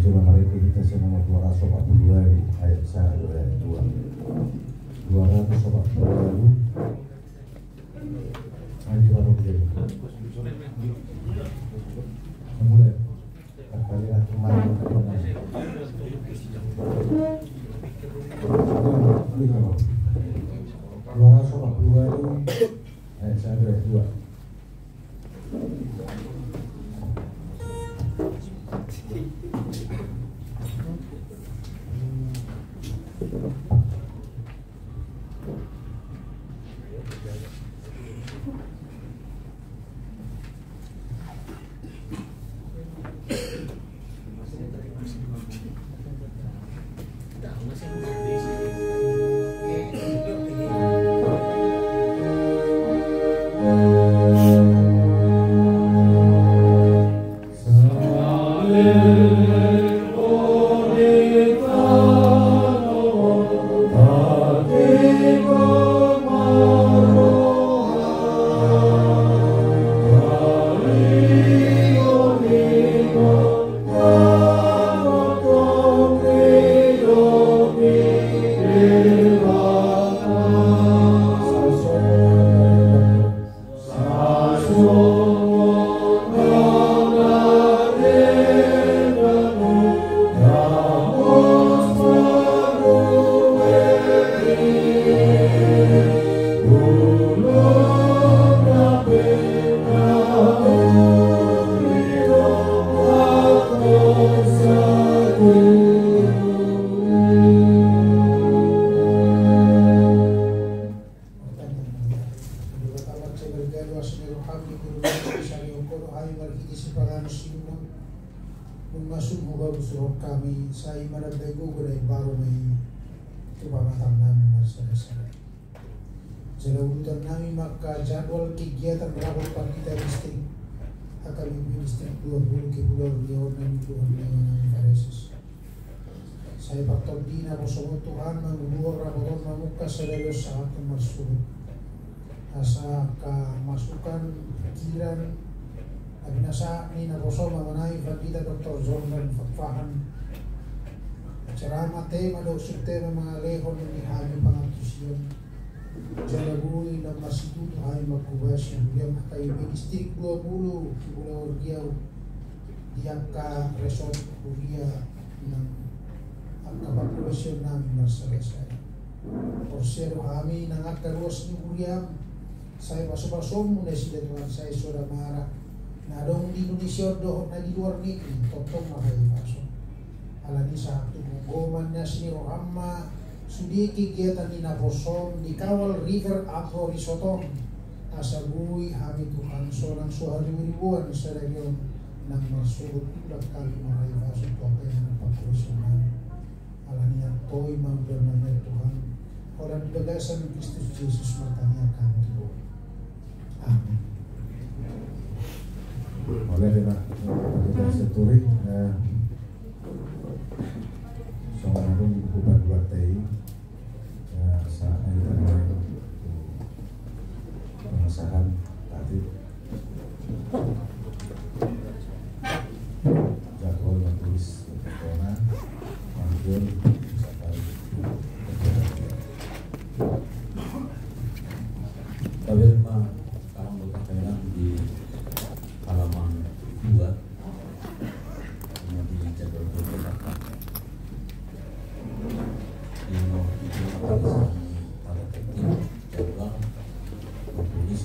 surat ratifikasi nomor 242 ayat 1 ayat 2. 242 Haji baru begini. Mulai. Kalian kemarin ayat 1 ayat 2. Jadwal kegiatan rapat panitia distrik Akademi Distrik 20 ke Pulau Riau dan Tuhan dengan Faresis. Saya patut dina bersama Tuhan mengubur rapat mamuka sedaya saat masuk. Asa ka masukan pikiran abinasa ni na bersama mengenai Fadila Dr. Jordan Fatfahan. Ceramah tema doksur tema mengalihkan di hari pengatusian. Jalabui na masituto ay magkubas yung biyang kayo Distrik 20 Pulau Riau diang ka resort Korea ng ang kapapulosyon namin masalasay. Porsero kami ng agkaruas ni Korea saya paso-paso muna sila tuwan sa Soramara na dong di Indonesia doon na di luar negeri totong makahipaso. Alani sa tumugoman na sinirohama sudi kegiatan di Naposom di Kawal River Agro Risotong asabui kami Tuhan seorang suhari ribuan sa region ng masugot ulat kali maray pasok topay na pagkulisungan alani ang to'y magdamay Tuhan orang bagasan ng Kristus Jesus matanya kami Tuhan. Amin. Oleh kita seturi seorang bukan batai saat pengesahan tadi jadwal menulis corona maupun misalkan tapi mah kalau berkaitan di halaman 2 kemudian jadwal berkaitan itu pada teknik jadwal menulis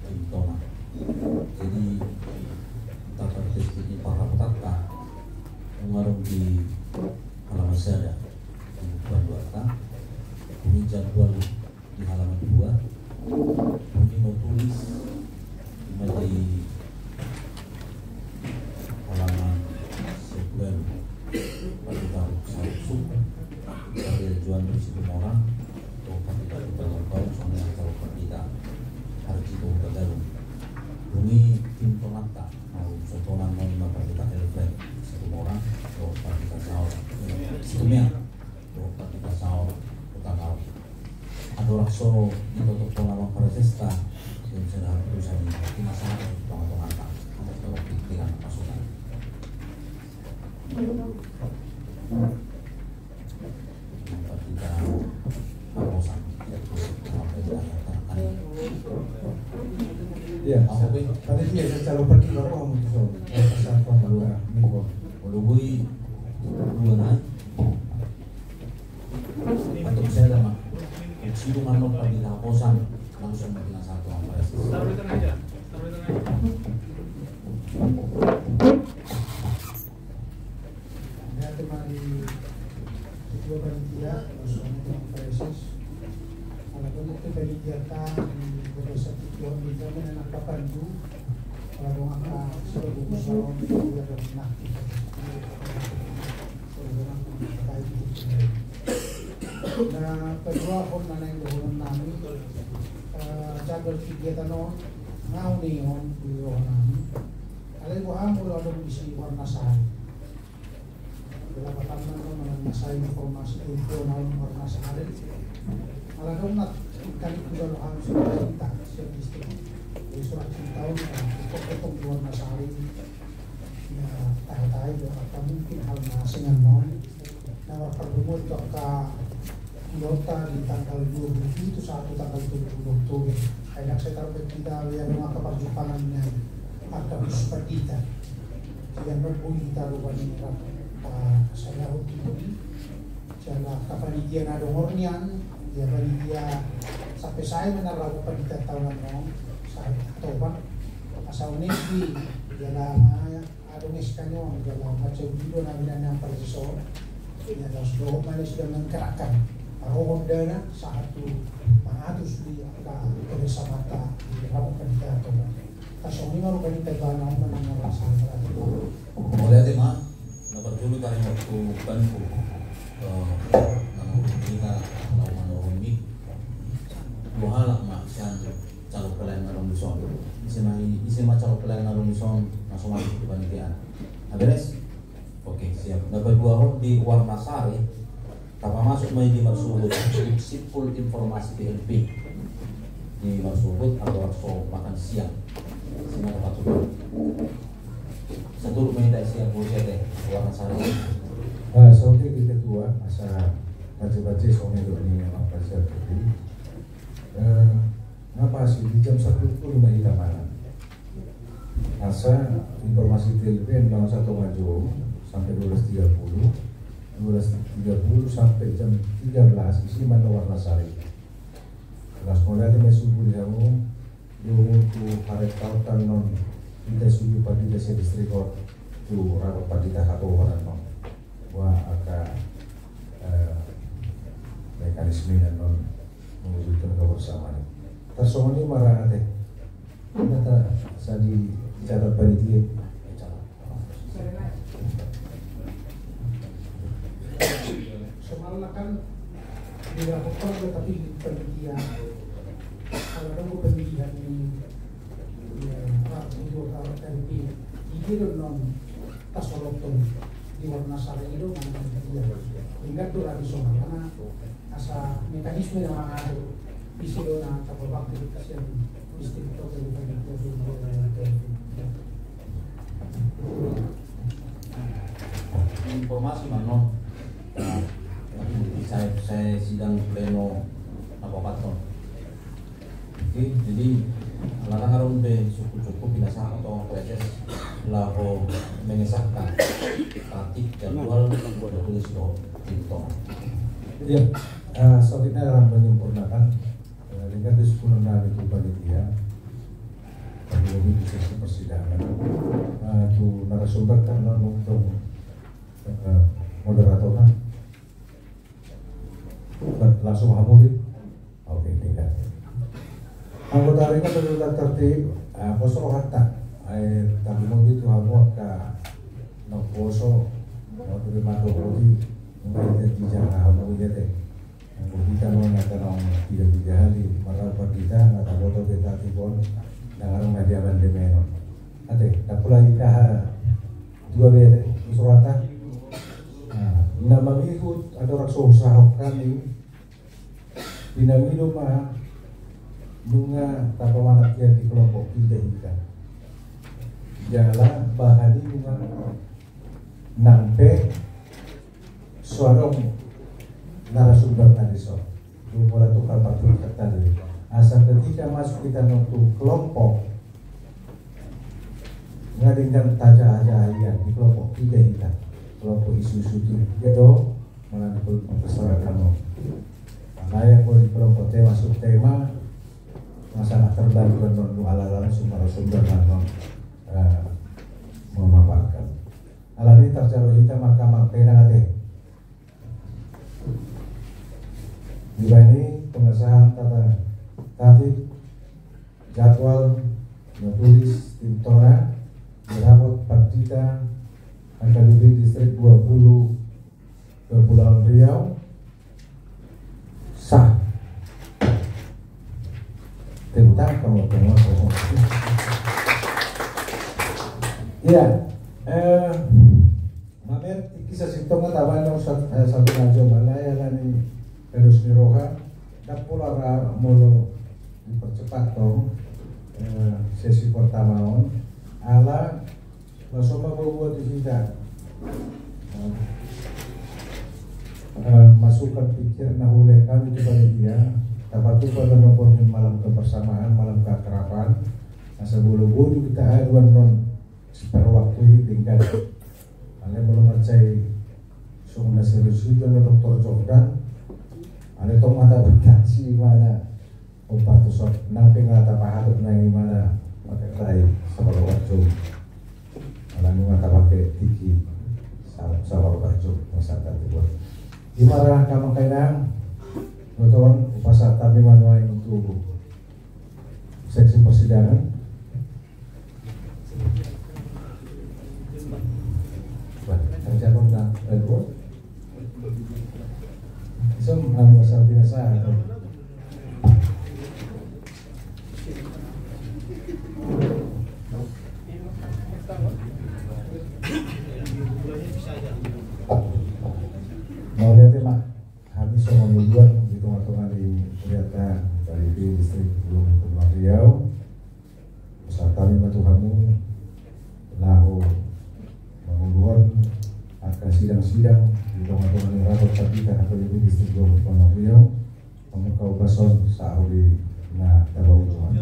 tintona. Jadi tata tertib ini para petaka mengarung di halaman saya di buku 2 ini jadwal di halaman 2 ini mau tulis di halaman 11 pada tahun Sabtu dari Juan Risi orang atau kita berlaku sama atau kita harus itu berlalu ini tim tolanta mau contohnya mau lima kita elven satu orang atau kita sahur sebelumnya atau kita sahur kita tahu ada orang solo di tutup pola protesta yang sudah berusaha di masalah tolanta atau dengan pasukan partita Kaposan yaitu partita Ani. Iya, tadi dia secara pergi baru kamu tuh kesatuan dua minggu. Ulubui dua na. Untuk saya lama. Siluman no partita Kaposan langsung makin satu apa sih? Taruh di tengah aja. Ada teman di dua panitia, maksudnya teman presis. Kalau itu panitia di beberapa tujuan di dalam anak kapandu, kalau angka seluruh usaha itu ada nakti. Nah, kedua pun mana yang doon namin, jagal kegiatan noon, ngaunion di namin. Alay ko amo lalo isi warna sari. Dalam kataman ko mga nasa informasi info na warna sari. Alagang nat kali ko lalo ang surat cinta sa district. Yung surat cinta ko itong warna sari na tayo at mungkin hal na singan noon na makapagumot ka Nota di tanggal 27 tanggal 7 Oktober. Kaya nagsatarapit kita yung mga kapagjupanan niya Akabis partita. Siya nagpunin taruhan nila sa lahot ito. Siya kapanitia na dongor niyan. Siya panitia sa pesay na naraw partita taon mo sa atoban. Sa unesti, siya lang adonis kanyo. Siya lang matsawilo na binanang parasisor. Siya lang sudohot na sila ng karakan. Arogod na sa ato pangatos di ang sa mata. Raw partita atoban. Kasong lima rupa ni Tebana ang manangarasa sa Mulai tema, naperjulu tayo waktu banku kita menuruni dua hal mak siang calon pelayan narung bison isema calon pelayan narung bison langsung masuk ke panitia. Beres? Oke, siap. Dapat dua hal di warna sari tanpa masuk menjadi maksud simpul informasi PLP di maksud atau waktu makan siang. Semua patut. Satu minta siang buat deh warna sari. Soalnya kita tua masa baca-baca soalnya ini apa saja tadi. Ngapa sih di jam 1 itu lumayan kita mana? Masa informasi TLP yang 1 maju sampai 12.30 sampai jam 13 isi mana warna sari. Kelas mulai dari subuh kamu yung tu harap kautan non kita suju pagi desa distrik tu rapat pagi dah kau orang non wah agak mekanisme non mewujudkan kebersamaan. Tersama ni marah ada kata saya di cara panitia semalam kan dilakukan tetapi panitia kalau ada pemilihan ini untuk kalau tadi ini non tasolotong di warna sari itu mana dia hingga tu lagi soal karena asa mekanisme yang ada di sini na kapabak kita yang distrik itu informasi mano saya sidang pleno apa paton. Oke, jadi larang harun be cukup binasa atau proses laho mengesahkan tatik jadwal tulis do itu. ya selanjutnya dalam menyempurnakan dengan disempurnakan itu panitia di sesi persidangan itu narasumber karena untuk moderator kan langsung hamil. Oke, tidak. Anggota ringan terlibat tertib, poso hatta, tapi mau gitu hamu ke no poso, mau terima dohodi, mungkin di jalan hamu gitu. Kita mau ngatakan tiga hari, malah kita ngatakan foto kita tipon, dengan media bandemeno. Ate, tak pula kita dua beda surata. Nama ikut ada orang usaha kami, binamino mah bunga tapawanak yang di kelompok tidak. Jalan bahani bunga nampe suarong narasumber tadi so mulai tukar patung tadi asal ketika masuk kita untuk kelompok ngadingkan taja-taja di kelompok 3 kita kelompok isu-isu itu malah di kelompok masyarakat makanya kalau di kelompok T masuk tema masalah terbaru dan ala-ala sumber-sumber memaparkan alami tercapai kita mahkamah pena ate di ini pengesahan tata tertib jadwal menulis tim tora dirapot partita AKBP distrik 20 Kepulauan Riau sah tentang pengotongan iya mamer kisah sintoma taban ng satu radyo malaya lani terus niroha dapulah mulu dipercepat dong sesi pertama on ala masuk buat di sini masukan pikir nahule kami kepada dia dapat pada nomor malam kebersamaan malam keakraban masa bulu-bulu kita aduan non separuh waktu tinggal ale belum percaya sungguh serius itu Dr. Jordan ale tong mata berkasi mana obat tusok nang pengata pahatut nang mana pakai rai separuh waktu ala mata pakai tiki separuh waktu masyarakat itu gimana kamu kainang nonton pasal kami manual untuk seksi persidangan terjatuh dan berbuat itu masalah biasa atau mau lihat mak habis sama mingguan di tengah-tengah di Riata dari di distrik Kepulauan Riau beserta lima Tuhanmu lahu menguluan akan sidang-sidang di tengah-tengah di rapat partikan atau di distrik Kepulauan Riau memukau bason sahuri na tabau Tuhan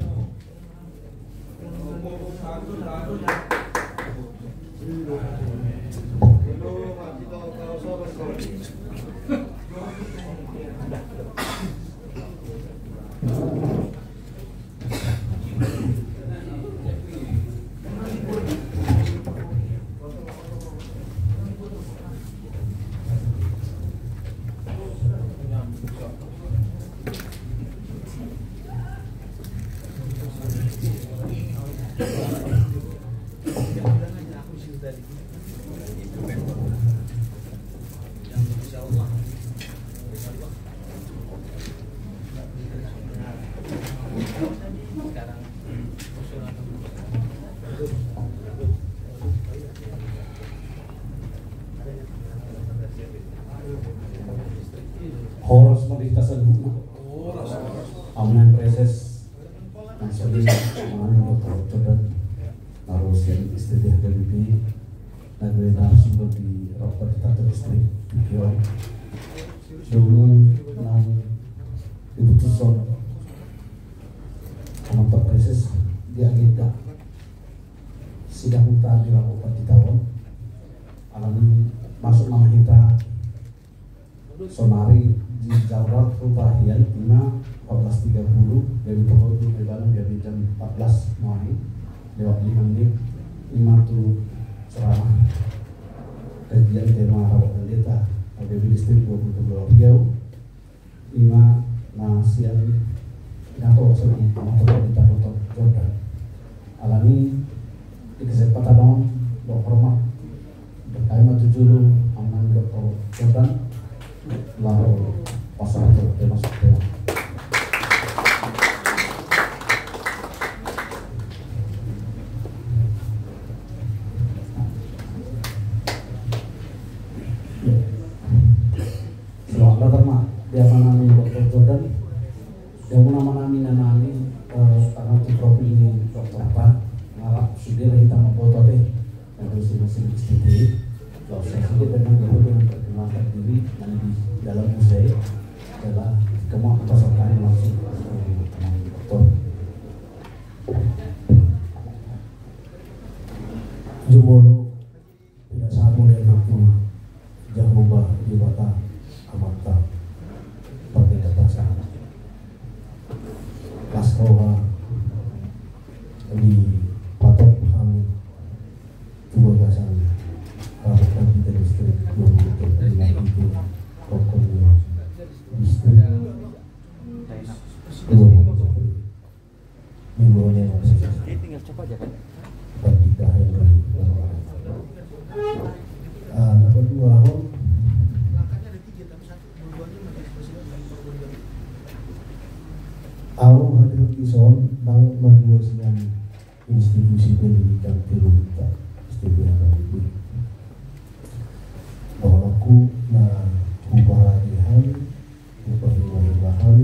Horos merita seduna amanan preses nasional amanan dokter harus yang istilah dari nagwe narasumber di rapat tata distrik Riau dulu nang diputuskan sama preses di agenda sidang utama dilakukan di tahun alami masuk nama kita sonari di Jawab Rupahian 14.30 dari pukul 7 dari jam 14 Mei lewat 5 menit 5 tu ceramah kajian tema rawat pendeta ABB distrik 20 Kepulauan Riau 5 nasian nato seni motor kita Dr. Jordan alami di kesempatan hormat berkaiman tujuh aman Dr. Jordan lalu pasal itu termasuk tema. Selamat datang mak, dia menami Dr. Jordan, dia menami karena di profil ini Dr. apa, ngarap sudah kita mau foto deh, yang harus Jumolo pinasamo niya itu Jehovah di mata amata pagkakatasan Laskoha di patok kami tugasan kabupaten kita distrik itu pokoknya distrik mingguannya tinggal coba aja kan. bagi dahil dapat 2 tahun aku hadir di son dan menguasai institusi pendidikan teologi istimewa itu bahwa aku na uparahan uparahan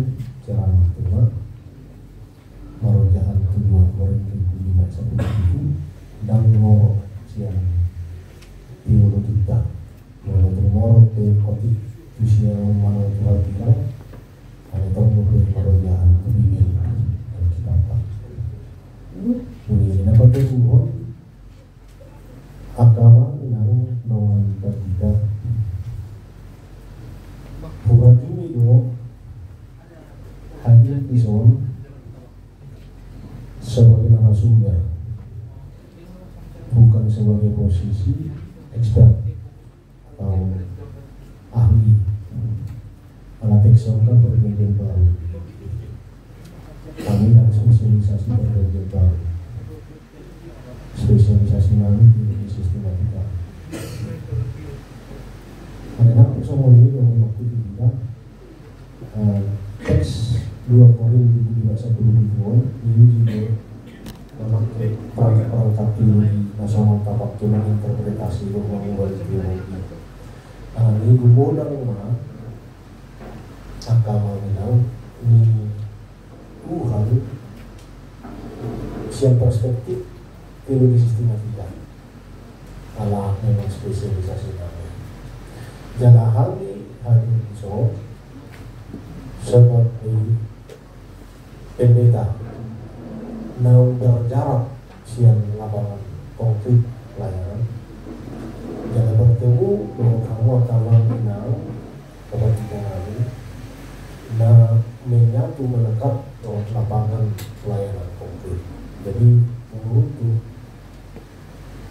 ceramah tua marojahan kedua orang kelima satu itu dan ngorok siang teologi kita ngorok ke kotik usia mana tua kita ada tahu marojahan kebimbing dan kita apa ini dapat tujuan agama yang mewajibkan kita bukan ini dong hadir di zon sebagai narasumber bukan sebagai posisi expert atau ahli alat eksorkan perjanjian baru kami dan spesialisasi perjanjian baru spesialisasi kami di sistematika karena semua ini dalam waktu kita teks 2 Korintus 15:10 ini juga memakai perangkat teologi nasional tapak tuna interpretasi mengubah teologi ini gubernur mana agama bilang ini Tuhan siang perspektif teologi sistematika ala memang spesialisasi kami jangan hari so sebagai pendeta naung berjarak siang lapangan konkret pelayanan jangan bertemu dengan kamu kawan naung kepada kami nah menyatu melekat dengan lapangan pelayanan konkret jadi menurutku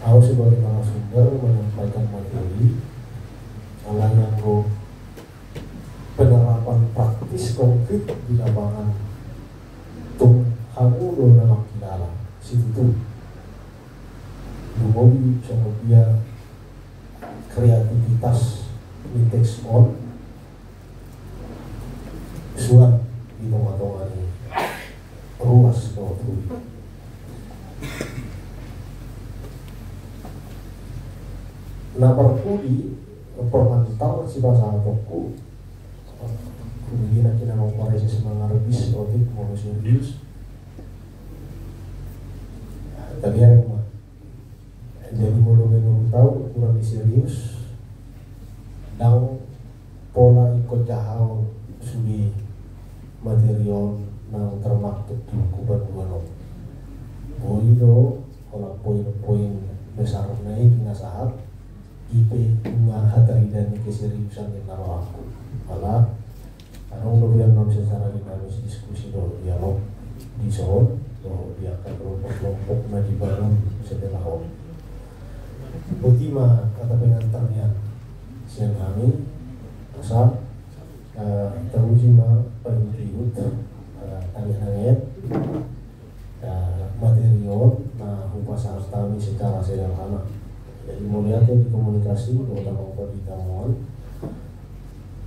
aku sebagai narasumber menyampaikan materi ala yang penerapan praktis konkret di lapangan tung kamu do dalam kilala situ dumobi sama dia kreativitas lintex on suat di tengah-tengah ini ruas waktu nah perkudi permantar si bahasa toko kemudian kita mau koreksi semangat rebis otik mau serius tadi hari mah jadi mau tahu kurang serius dan pola ikut jahau sudi material nang termaktub di kuban buano boido kalau poin-poin besar naik nasahat IP bunga hatari dan keseriusan yang nawa malah karena kemudian non secara dinamis diskusi do dialog di zon do dia akan kelompok-kelompok di barang setelah om Ultima kata pengantarnya siang kami asal teruji ma pendiut tangit-tangit material nah upasa kami secara sederhana jadi melihatnya di komunikasi terutama di tamuan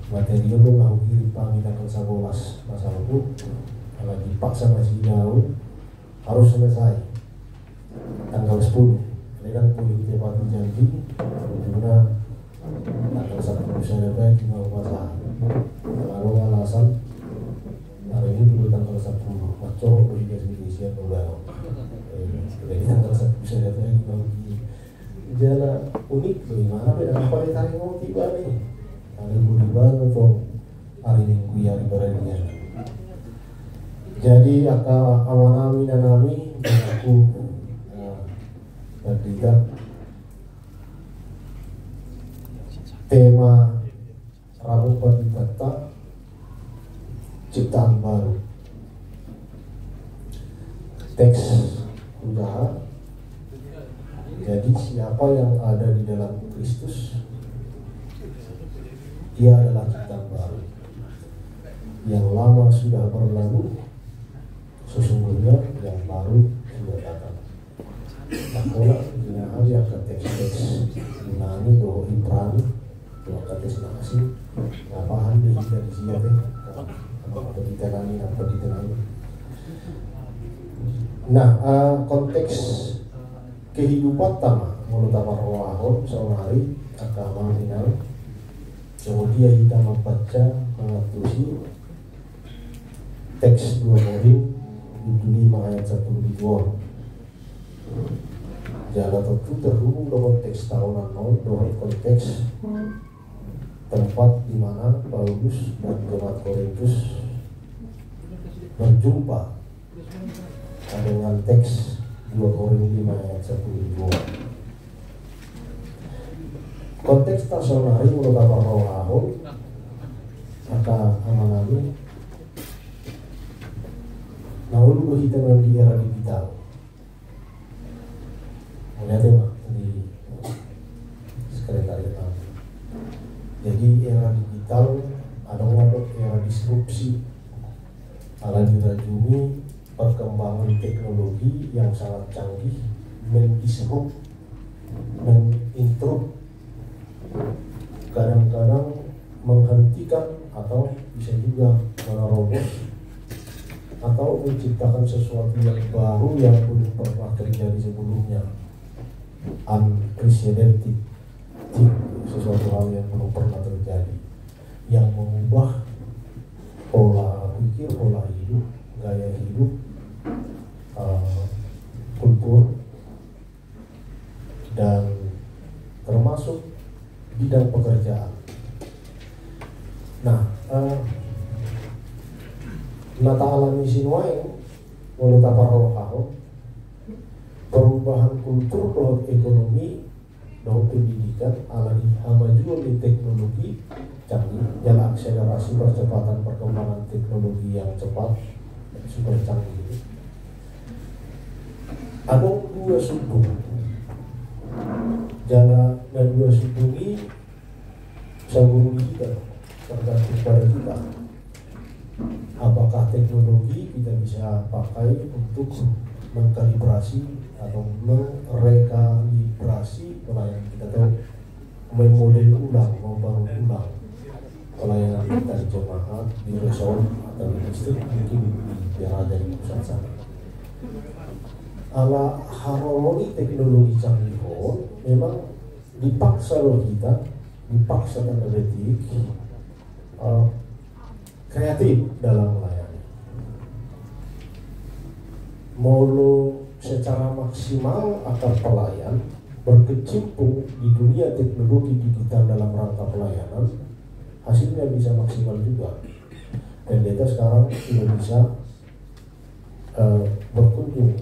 material itu mau kirim pamitan sabolas masalah itu kalau dipaksa masih jauh harus selesai tanggal 10 ini kan politik pati janji karena tanggal 1 saya baik mau masalah lalu alasan hari ini dulu tanggal 10 macam Indonesia membawa jadi tanggal 1 saya baik mau jalan unik bagaimana beda apa yang tadi mau tiba nih hari bulan atau hari minggu ya ibaratnya jadi akan amanami dan nami aku bertiga tema Rabu Patitata ciptaan baru. Teks usaha. Jadi siapa yang ada di dalam Kristus, dia adalah ciptaan baru. Yang lama sudah berlalu, sesungguhnya yang baru sudah datang. Nakola ginahari akan teks-teks Yunani doa Ibrani doa teks nasi ngapahan di dari siapa apa ditenani. Nah, konteks kehidupan tama mulut apa rohahon sehari agama final. Kemudian kita membaca mengatusi teks 2 Korintus 5 ayat 1-2. Jalan tentu terhubung dengan teks tahunan dengan konteks tempat di mana Paulus dan jemaat Korintus berjumpa dengan teks 2 Korintus 5 ayat 1-2. Konteks tasonari menurut apa rohahon maka amanami naulu berhitung di era digital. Melihat ya Pak di sekretariat. Jadi era digital ada era disrupsi ala dirajumi perkembangan teknologi yang sangat canggih mendisrupt, menginterrupt, kadang-kadang menghentikan atau bisa juga menerobos atau menciptakan sesuatu yang baru yang belum pernah terjadi sebelumnya. Unprecedented, sesuatu hal yang belum pernah terjadi, yang mengubah pola pikir, pola hidup, gaya hidup, kultur, dan termasuk bidang pekerjaan. Nah, nata alami sinuain menurut apa rohahon perubahan kultur dan ekonomi dan pendidikan alami kemajuan di teknologi canggih dan akselerasi percepatan perkembangan teknologi yang cepat super canggih. Ada 2 sudut jalan dan 2 sudut ini sabun kita tergantung pada kita. Apakah teknologi kita bisa pakai untuk mengkalibrasi atau merekalibrasi pelayanan kita, tahu memodel ulang, membangun ulang pelayanan kita di jemaat, di resort atau di distrik, mungkin berada di pusat sana. Ala harmoni teknologi canggih memang dipaksa loh kita, dipaksa tanda detik kreatif dalam melayani. Molo secara maksimal agar pelayan berkecimpung di dunia teknologi digital dalam rangka pelayanan, hasilnya bisa maksimal juga. Dan kita sekarang sudah bisa berkunjung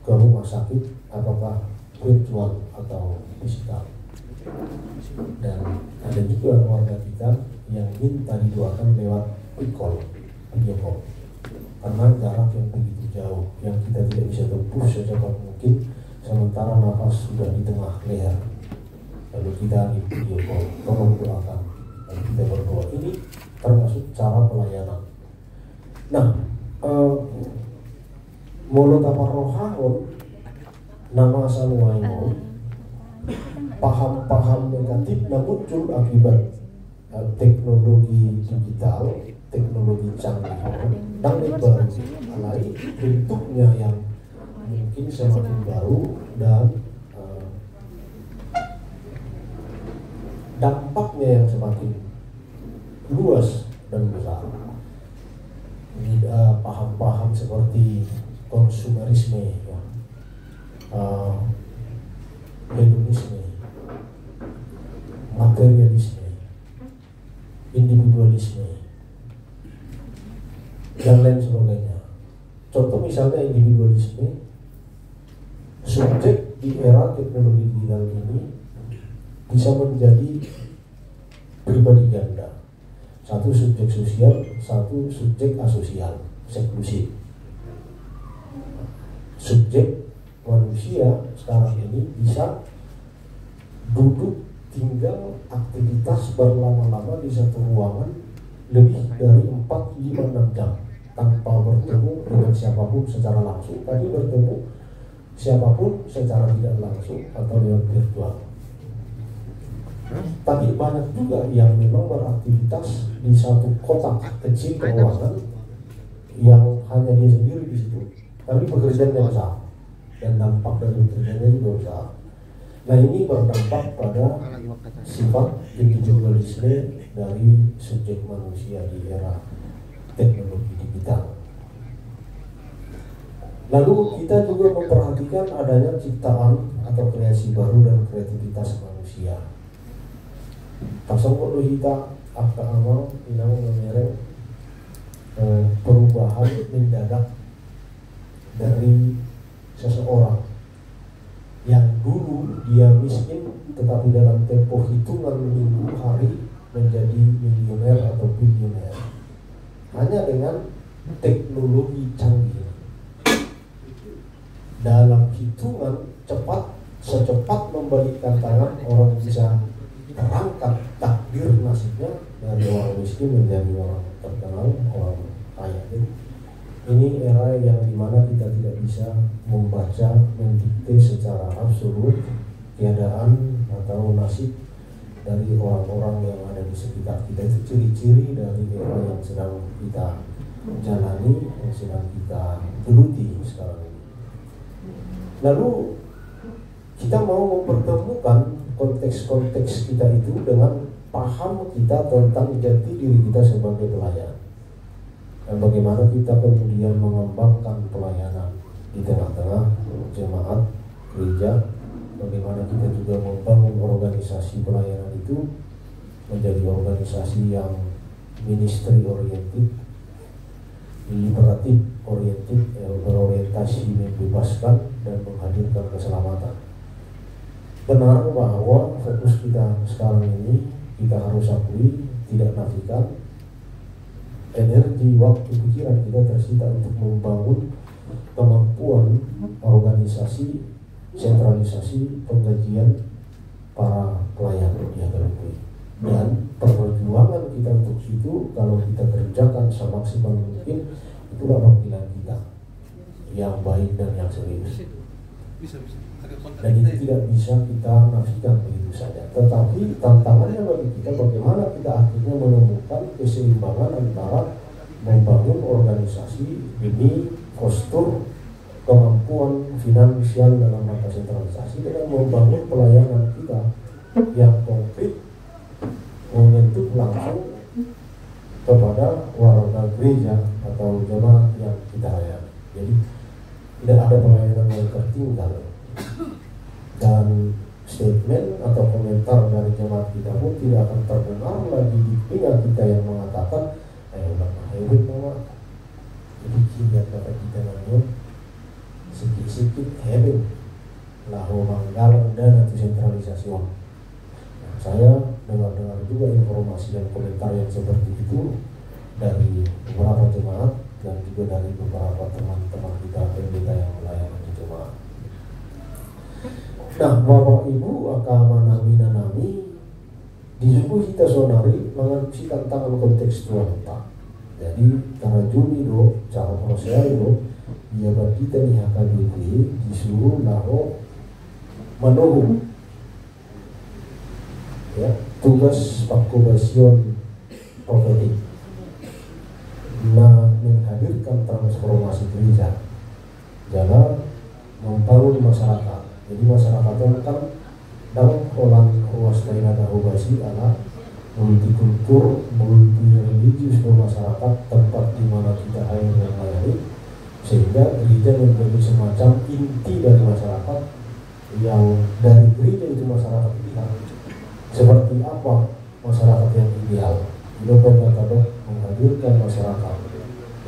ke rumah sakit, apakah virtual atau digital. Dan ada juga warga kita yang minta didoakan lewat video call, karena jarak yang begitu jauh yang kita tidak bisa tempuh secepat mungkin, sementara nafas sudah di tengah leher. Lalu kita di video call, tolong doakan, lalu kita berdoa. Ini termasuk cara pelayanan. Nah, mulut apa rohahon nama saluaino paham-paham negatif yang muncul akibat teknologi digital, teknologi canggih dan baru alai bentuknya yang mungkin semakin baru dan dampaknya yang semakin luas dan besar. Paham-paham seperti konsumerisme, hedonisme, materialisme, individualisme, dan lain sebagainya. Contoh misalnya individualisme, subjek di era teknologi digital ini bisa menjadi pribadi ganda. Satu subjek sosial, satu subjek asosial, seklusif. Subjek manusia sekarang ini bisa duduk, tinggal, aktivitas berlama-lama di satu ruangan lebih dari 4, 5, 6 jam tanpa bertemu dengan siapapun secara langsung. Tadi bertemu siapapun secara tidak langsung atau lewat virtual. Tapi banyak juga yang memang beraktivitas di satu kotak kecil ruangan yang hanya dia sendiri di situ. Tapi pekerjaannya besar dan dampak dari pekerjaannya juga besar. Nah, ini berdampak pada sifat individualisme dari subjek manusia di era teknologi digital. Lalu kita juga memperhatikan adanya ciptaan atau kreasi baru dan kreativitas manusia. Pasang kok kita akta amal inang memereng perubahan mendadak dari seseorang yang dulu dia miskin tetapi dalam tempo hitungan minggu hari menjadi milioner atau bilioner hanya dengan teknologi canggih. Dalam hitungan cepat, secepat membalikkan tangan, orang bisa terangkat takdir nasibnya dari orang miskin menjadi orang terkenal, orang kaya. Ini era yang dimana kita tidak bisa membaca, mendikte secara absolut keadaan atau nasib dari orang-orang yang ada di sekitar kita. Itu ciri-ciri dari era yang sedang kita jalani, yang sedang kita geluti sekarang ini. Lalu kita mau mempertemukan konteks-konteks kita itu dengan paham kita tentang jati diri kita sebagai pelayan. Dan bagaimana kita kemudian mengembangkan pelayanan di tengah-tengah jemaat gereja. Bagaimana kita juga membangun organisasi pelayanan itu menjadi organisasi yang ministry oriented, liberatif oriented, berorientasi membebaskan dan menghadirkan keselamatan. Benar bahwa fokus kita sekarang ini kita harus akui tidak nafikan energi, waktu, pikiran kita tersita untuk membangun kemampuan organisasi, sentralisasi penggajian para pelayan di akademi. Dan perjuangan kita untuk itu kalau kita kerjakan semaksimal mungkin, itulah panggilan kita yang baik dan yang serius. Dan itu tidak bisa kita nafikan begitu saja. Tetapi tantangannya bagi kita bagaimana kita akhirnya menemukan keseimbangan antara membangun organisasi demi postur kemampuan finansial dalam rangka sentralisasi dengan membangun pelayanan kita yang konkret menyentuh langsung kepada warga gereja atau jemaat yang kita layani. Jadi tidak ada pelayanan yang tertinggal. Dan statement atau komentar dari jemaat kita pun tidak akan terdengar lagi di telinga kita yang mengatakan udah hebat mama. Jadi kita dapat kita nanya sedikit hebat lahu manggalang dana itu sentralisasi uang. Nah, saya dengar juga informasi dan komentar yang seperti itu dari beberapa jemaat dan juga dari beberapa teman-teman kita pendeta yang melayani di jemaat. Nah, Bapak Ibu akama nami di suku kita sonari mengadopsi tantangan kontekstualitas. Jadi tarajumi do cara proses do ia kita ni HKBP disuruh lahu menuhu ya tugas pakubasion profetik nah menghadirkan transformasi gereja jangan membangun masyarakat. Jadi masyarakat yang kan dalam kolam ruas daerah dahubasi adalah multikultur, multi religius masyarakat tempat di mana kita air dan melayani, sehingga gereja menjadi semacam inti dari masyarakat yang dari gereja itu masyarakat kita seperti apa masyarakat yang ideal. Itu kadang-kadang menghadirkan masyarakat.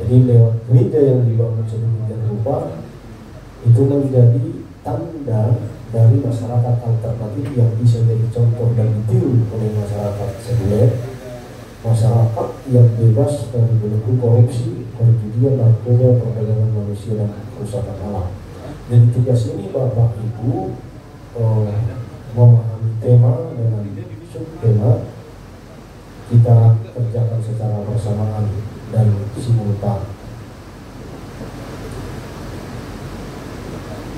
Jadi lewat gereja yang dibangun sedemikian rupa itu menjadi tanda dari masyarakat alternatif yang bisa jadi contoh dan ditiru oleh masyarakat sekuler, masyarakat yang bebas dari belenggu korupsi, perjudian, narkoba, perdagangan manusia dan kerusakan alam. Dan tugas ini Bapak Ibu memahami tema dengan subtema, kita kerjakan secara bersamaan dan simultan.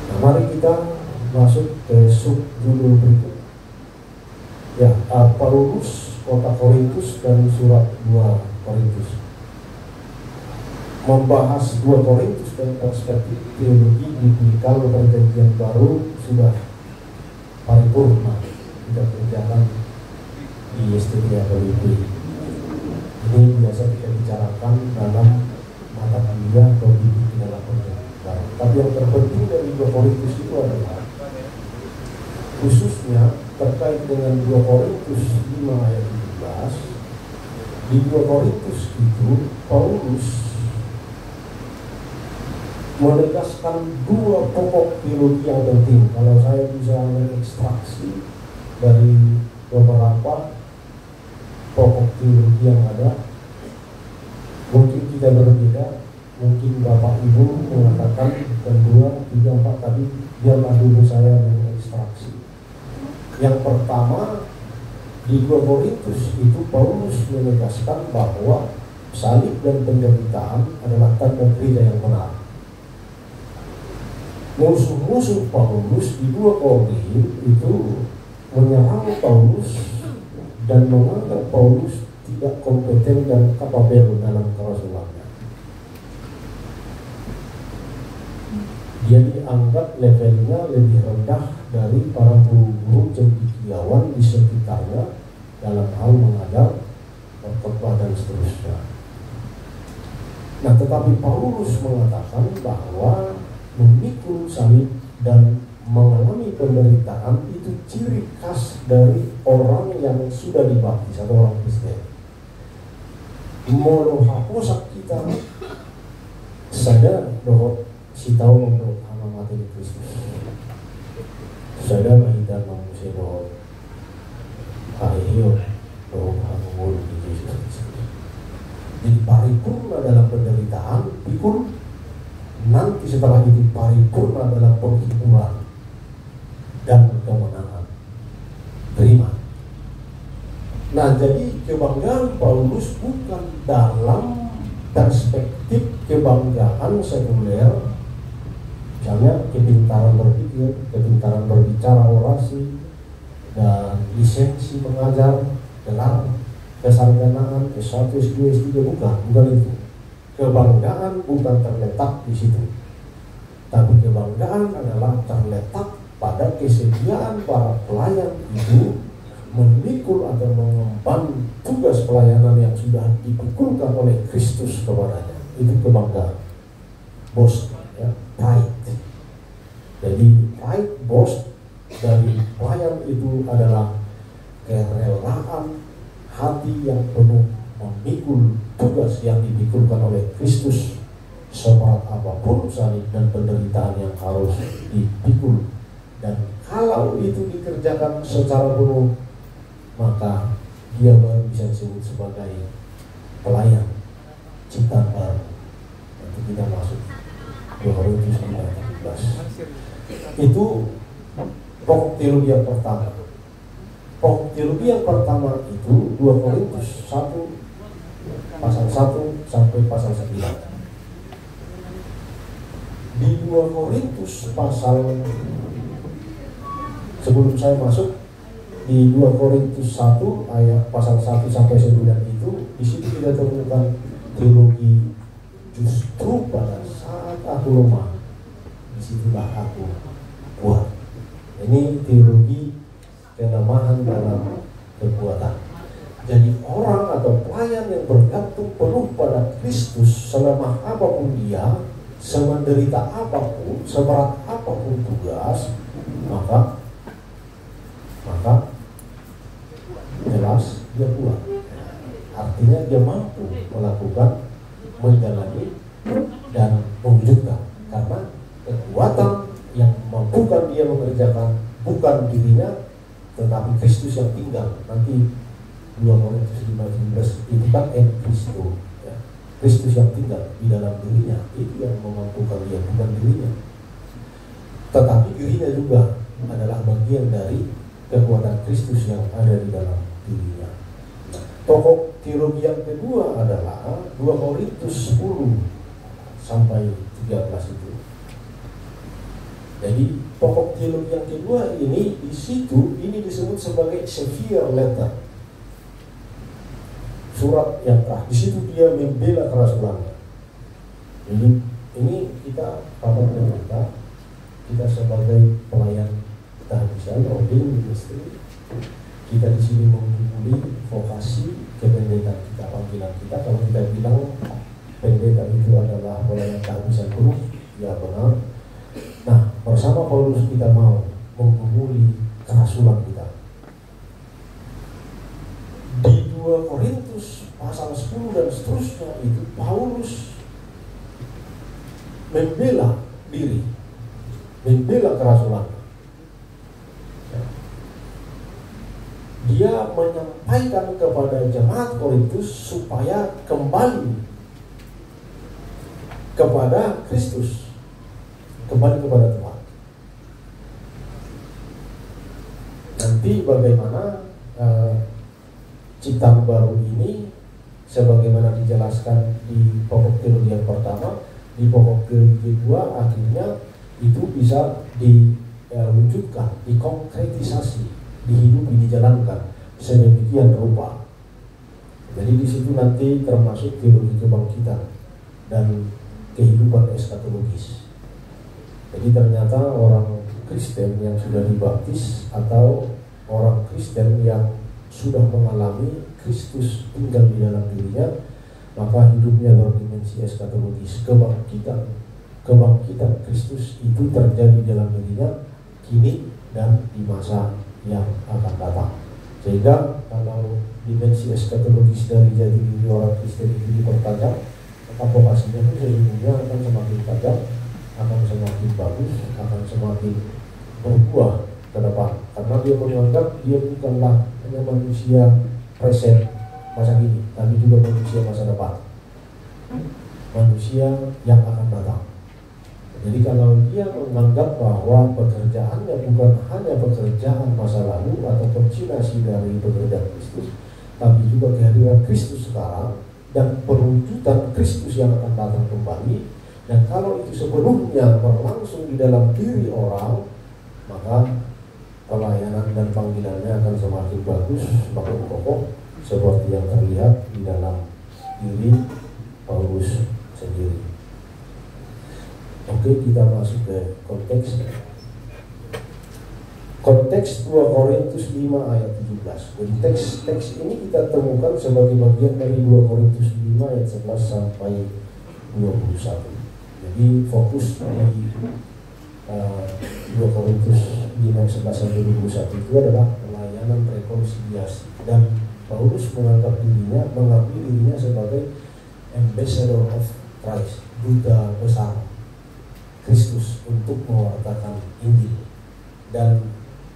Nah, mari kita masuk ke subjudul berikut. Ya, Paulus, kota Korintus dan surat 2 Korintus. Membahas 2 Korintus dan perspektif teologi biblikal perjanjian baru sudah paripurna, tidak kerjakan di STPAPLB. Ini biasa kita bicarakan dalam mata kuliah atau bimbing di dalam perjanjian baru. Tapi yang terpenting dari 2 Korintus itu adalah khususnya terkait dengan 2 Korintus 5 ayat 17. Di 2 Korintus itu Paulus menegaskan 2 pokok teologi yang penting. Kalau saya bisa mengekstraksi dari beberapa pokok teologi yang ada, mungkin kita berbeda, mungkin Bapak Ibu mengatakan 2, 3, 4, tapi biarlah dulu saya mengekstraksi. Yang pertama, di 2 Korintus itu Paulus menegaskan bahwa salib dan penderitaan adalah tanda gereja yang benar. Musuh-musuh Paulus di 2 Korintus itu menyerang Paulus dan menganggap Paulus tidak kompeten dan kapabel dalam kerasulannya. Dia dianggap levelnya lebih rendah dari para guru-guru cendekiawan di sekitarnya dalam hal mengajar, berkhotbah dan seterusnya. Nah, tetapi Paulus mengatakan bahwa memikul salib dan mengalami penderitaan itu ciri khas dari orang yang sudah dibaptis atau orang Kristen. Monohaposak kita sada dohot si tahu untuk hama mati di Kristus. Sada mahidan manusia dohot ahio dohot hama di Yesus. Jadi paripurna dalam penderitaan, pikul nanti setelah itu paripurna dalam penghiburan dan kemenangan. Terima. Nah, jadi kebanggaan Paulus bukan dalam perspektif kebanggaan sekuler, misalnya kepintaran berpikir, kepintaran berbicara, orasi, dan lisensi mengajar, gelar kesarjanaan, S1, S2, S3, bukan itu. Kebanggaan bukan terletak di situ, tapi kebanggaan adalah terletak pada kesediaan para pelayan itu memikul atau mengemban tugas pelayanan yang sudah dipikulkan oleh Kristus kepadanya. Itu kebanggaan, boast, ya, pride. Jadi pride, boast dari pelayan itu adalah kerelaan hati yang penuh memikul tugas yang dipikulkan oleh Kristus, seberat apapun salib dan penderitaan yang harus dipikul. Dan kalau itu dikerjakan secara penuh, maka dia baru bisa disebut sebagai pelayan ciptaan baru. Nanti kita masuk 2 Korintus 5:17. Itu pokok teologi yang pertama. Pokok teologi yang pertama itu 2 Korintus 1 pasal 1 sampai pasal 9. Di 2 Korintus pasal, sebelum saya masuk di 2 Korintus 1 ayat pasal 1 sampai 9 itu, di situ kita temukan teologi justru pada saat aku lemah, disitulah aku kuat. Ini teologi kelemahan dalam kekuatan. Jadi orang atau pelayan yang bergantung penuh pada Kristus, selama apapun dia, semenderita apapun, seberat apapun tugas, maka jelas dia kuat. Artinya dia mampu melakukan, menjalani dan mewujudkan, karena kekuatan yang mampukan dia mengerjakan tetapi Kristus yang tinggal. Nanti 2 Korintus 5:17 itu kan Kristo, ya. Kristus yang tinggal di dalam dirinya, itu yang memampukan dia, bukan dirinya. Tetapi dirinya juga adalah bagian dari kekuatan Kristus yang ada di dalam dirinya. Pokok teologi yang kedua adalah 2 Korintus 10 sampai 13 itu. Jadi pokok teologi yang kedua ini di situ ini disebut sebagai severe letter, surat yang keras. Di situ dia membela kerasulannya. Jadi ini kita kita sebagai pelayan kehabisan ordin ministry, kita di sini menghubungi vokasi kependetaan kita, panggilan kita. Kalau kita bilang pendeta itu adalah pelayan kehabisan penuh, ya benar. Nah, bersama Paulus kita mau menggumuli kerasulan kita. Di 2 Korintus pasal 10 dan seterusnya itu Paulus membela diri, membela kerasulan. Dia menyampaikan kepada jemaat Korintus supaya kembali kepada Kristus, kembali kepada Tuhan. Nanti bagaimana ciptaan baru ini, sebagaimana dijelaskan di pokok teologi yang pertama, di pokok teologi kedua, akhirnya itu bisa diwujudkan, dikonkretisasi, dihidupi, dijalankan sedemikian rupa. Jadi di situ nanti termasuk teologi kebangkitan dan kehidupan eskatologis. Jadi ternyata orang Kristen yang sudah dibaptis atau orang Kristen yang sudah mengalami Kristus tinggal di dalam dirinya, maka hidupnya berdimensi eskatologis. Kebangkitan Kristus itu terjadi dalam dirinya kini dan di masa yang akan datang. Sehingga kalau dimensi eskatologis dari jati diri orang Kristen itu dipertajam, maka vokasinya itu sesungguhnya akan semakin tajam, akan semakin bagus, akan semakin berbuah ke depan. Karena dia menganggap dia bukanlah hanya manusia present masa kini, tapi juga manusia masa depan, manusia yang akan datang. Jadi kalau dia menganggap bahwa pekerjaannya bukan hanya pekerjaan masa lalu atau konsinasi dari pekerjaan Kristus, tapi juga kehadiran Kristus sekarang dan perwujudan Kristus yang akan datang kembali. Dan kalau itu sepenuhnya berlangsung di dalam diri orang, maka pelayanan dan panggilannya akan semakin bagus, semakin kokoh, seperti yang terlihat di dalam diri Paulus sendiri. Oke, kita masuk ke konteks. Konteks 2 Korintus 5 ayat 17. Jadi teks ini kita temukan sebagai bagian dari 2 Korintus 5 ayat 11 sampai 21. Jadi fokus di 2 Korintus 5 ayat 11 sampai 21 itu adalah pelayanan rekonsiliasi. Dan Paulus menganggap dirinya sebagai ambassador of Christ, duta besar Kristus untuk mewartakan Injil, dan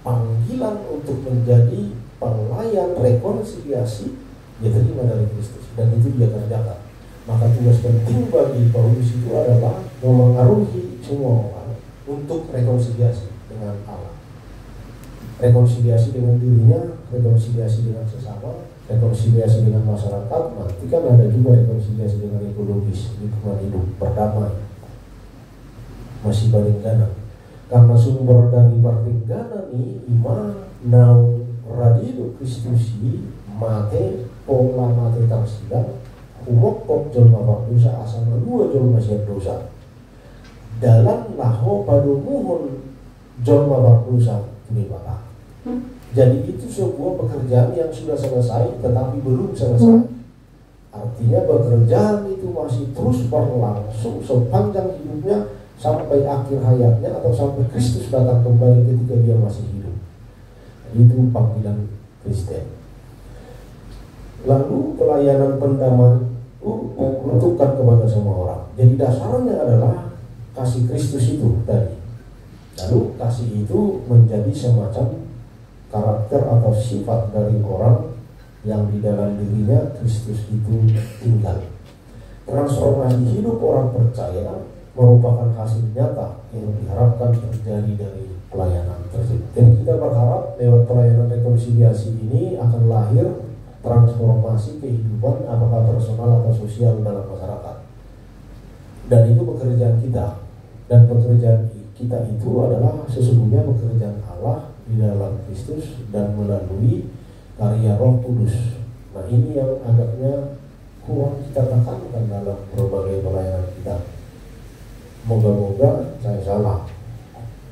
panggilan untuk menjadi pelayan rekonsiliasi dia terima dari Kristus dan itu dia kerjakan. Maka tugas penting bagi Paulus itu adalah memengaruhi semua orang untuk rekonsiliasi dengan Allah, rekonsiliasi dengan dirinya, rekonsiliasi dengan sesama, rekonsiliasi dengan masyarakat. Nanti kan ada juga rekonsiliasi dengan ekologis, lingkungan hidup, berdamai, masih baringganan. Karena sumber dari baringganan ini ima nau radido Kristusi mate pola mate tersidang umok jelma berdosa asal dua jelma siap dosa dalam laho padu muhun jelma berdosa ini bapak. Jadi itu sebuah pekerjaan yang sudah selesai tetapi belum selesai. Artinya pekerjaan itu masih terus berlangsung sepanjang hidupnya, sampai akhir hayatnya atau sampai Kristus datang kembali ketika dia masih hidup. Itu panggilan Kristen. Lalu pelayanan pendamaian untukkan kepada semua orang. Jadi dasarnya adalah kasih Kristus itu tadi. Lalu kasih itu menjadi semacam karakter karakter atau sifat dari orang yang di dalam dirinya Kristus itu tinggal. Transformasi hidup orang percaya merupakan hasil nyata yang diharapkan terjadi dari pelayanan tersebut. Jadi kita berharap lewat pelayanan rekonsiliasi ini akan lahir transformasi kehidupan apakah personal atau sosial dalam masyarakat. Dan itu pekerjaan kita. Dan pekerjaan kita itu adalah sesungguhnya pekerjaan Allah di dalam Kristus dan melalui karya Roh Kudus. Nah, ini yang agaknya kurang kita tekankan dalam berbagai pelayanan kita. Moga-moga saya salah.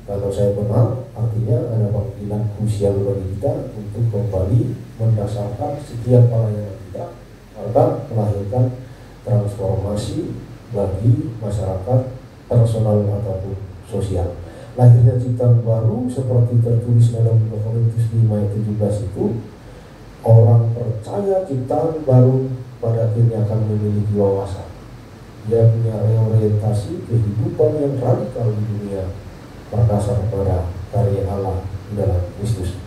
Kalau saya benar, artinya ada panggilan krusial bagi kita untuk kembali mendasarkan setiap pelayanan kita agar melahirkan transformasi bagi masyarakat personal ataupun sosial. Lahirnya ciptaan baru seperti tertulis dalam 2 Korintus 5 ayat 17 itu, orang percaya ciptaan baru pada akhirnya akan memiliki wawasan. Dia punya reorientasi kehidupan yang radikal di dunia berdasar pada karya Allah di dalam Kristus.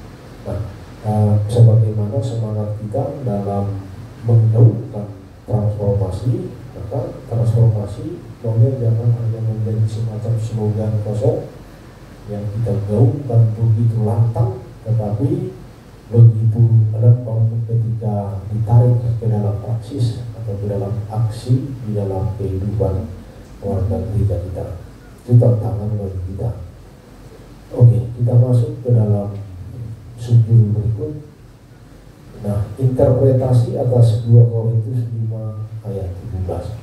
Nah, sebagaimana semangat kita dalam menggaungkan transformasi, maka transformasi maunya jangan hanya menjadi semacam slogan kosong yang kita gaungkan begitu lantang, tetapi begitu lempeng ketika ditarik ke dalam praksis atau ke dalam aksi di dalam kehidupan warga gereja kita. Itu tantangan bagi kita. Oke, kita masuk ke dalam subjudul berikut. Nah, interpretasi atas 2 Korintus 5 ayat 17.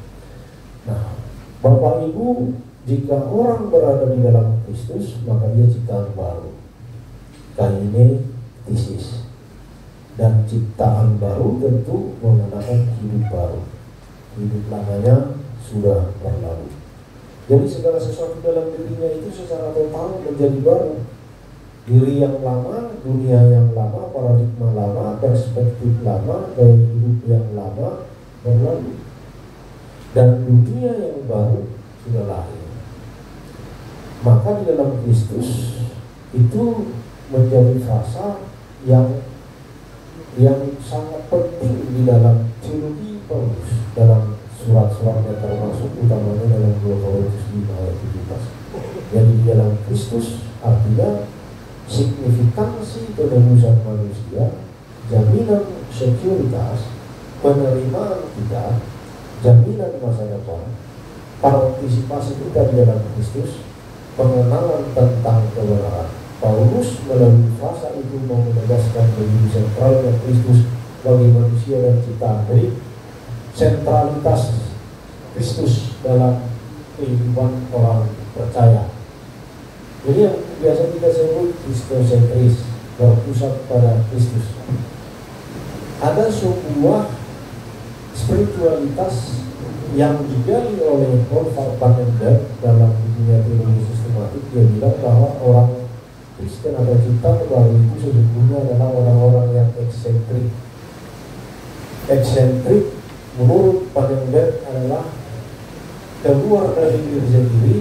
Nah, Bapak Ibu, jika orang berada di dalam Kristus, maka dia ciptaan baru. Kaine tesis. Dan ciptaan baru tentu mengenakan hidup baru. Hidup lamanya sudah berlalu. Jadi segala sesuatu dalam dirinya itu secara total menjadi baru. Diri yang lama, dunia yang lama, paradigma lama, perspektif lama, gaya hidup yang lama berlalu. Dan dunia yang baru sudah lahir. Maka di dalam Kristus itu menjadi frasa yang sangat penting di dalam teologi Paulus dalam surat-suratnya, termasuk utamanya dalam 2 Korintus 5 ayat 17. Jadi di dalam Kristus artinya signifikansi penebusan manusia, jaminan sekuritas, penerimaan kita, jaminan masa depan, partisipasi kita di dalam Kristus, pengenalan tentang kebenaran. Paulus melalui frasa itu mau menegaskan begitu sentralnya Kristus bagi manusia dan ciptaan. Jadi sentralitas Kristus dalam kehidupan orang percaya. Jadi yang biasa kita sebut Kristosentris, berpusat pada Kristus. Ada sebuah spiritualitas yang digali oleh Wolfgang Vandenberg dalam dunia teologi sistematik. Dia bilang bahwa orang Kristen atau ciptaan baru itu sesungguhnya adalah orang-orang yang eksentrik. Eksentrik menurut Vandenberg adalah keluar dari diri sendiri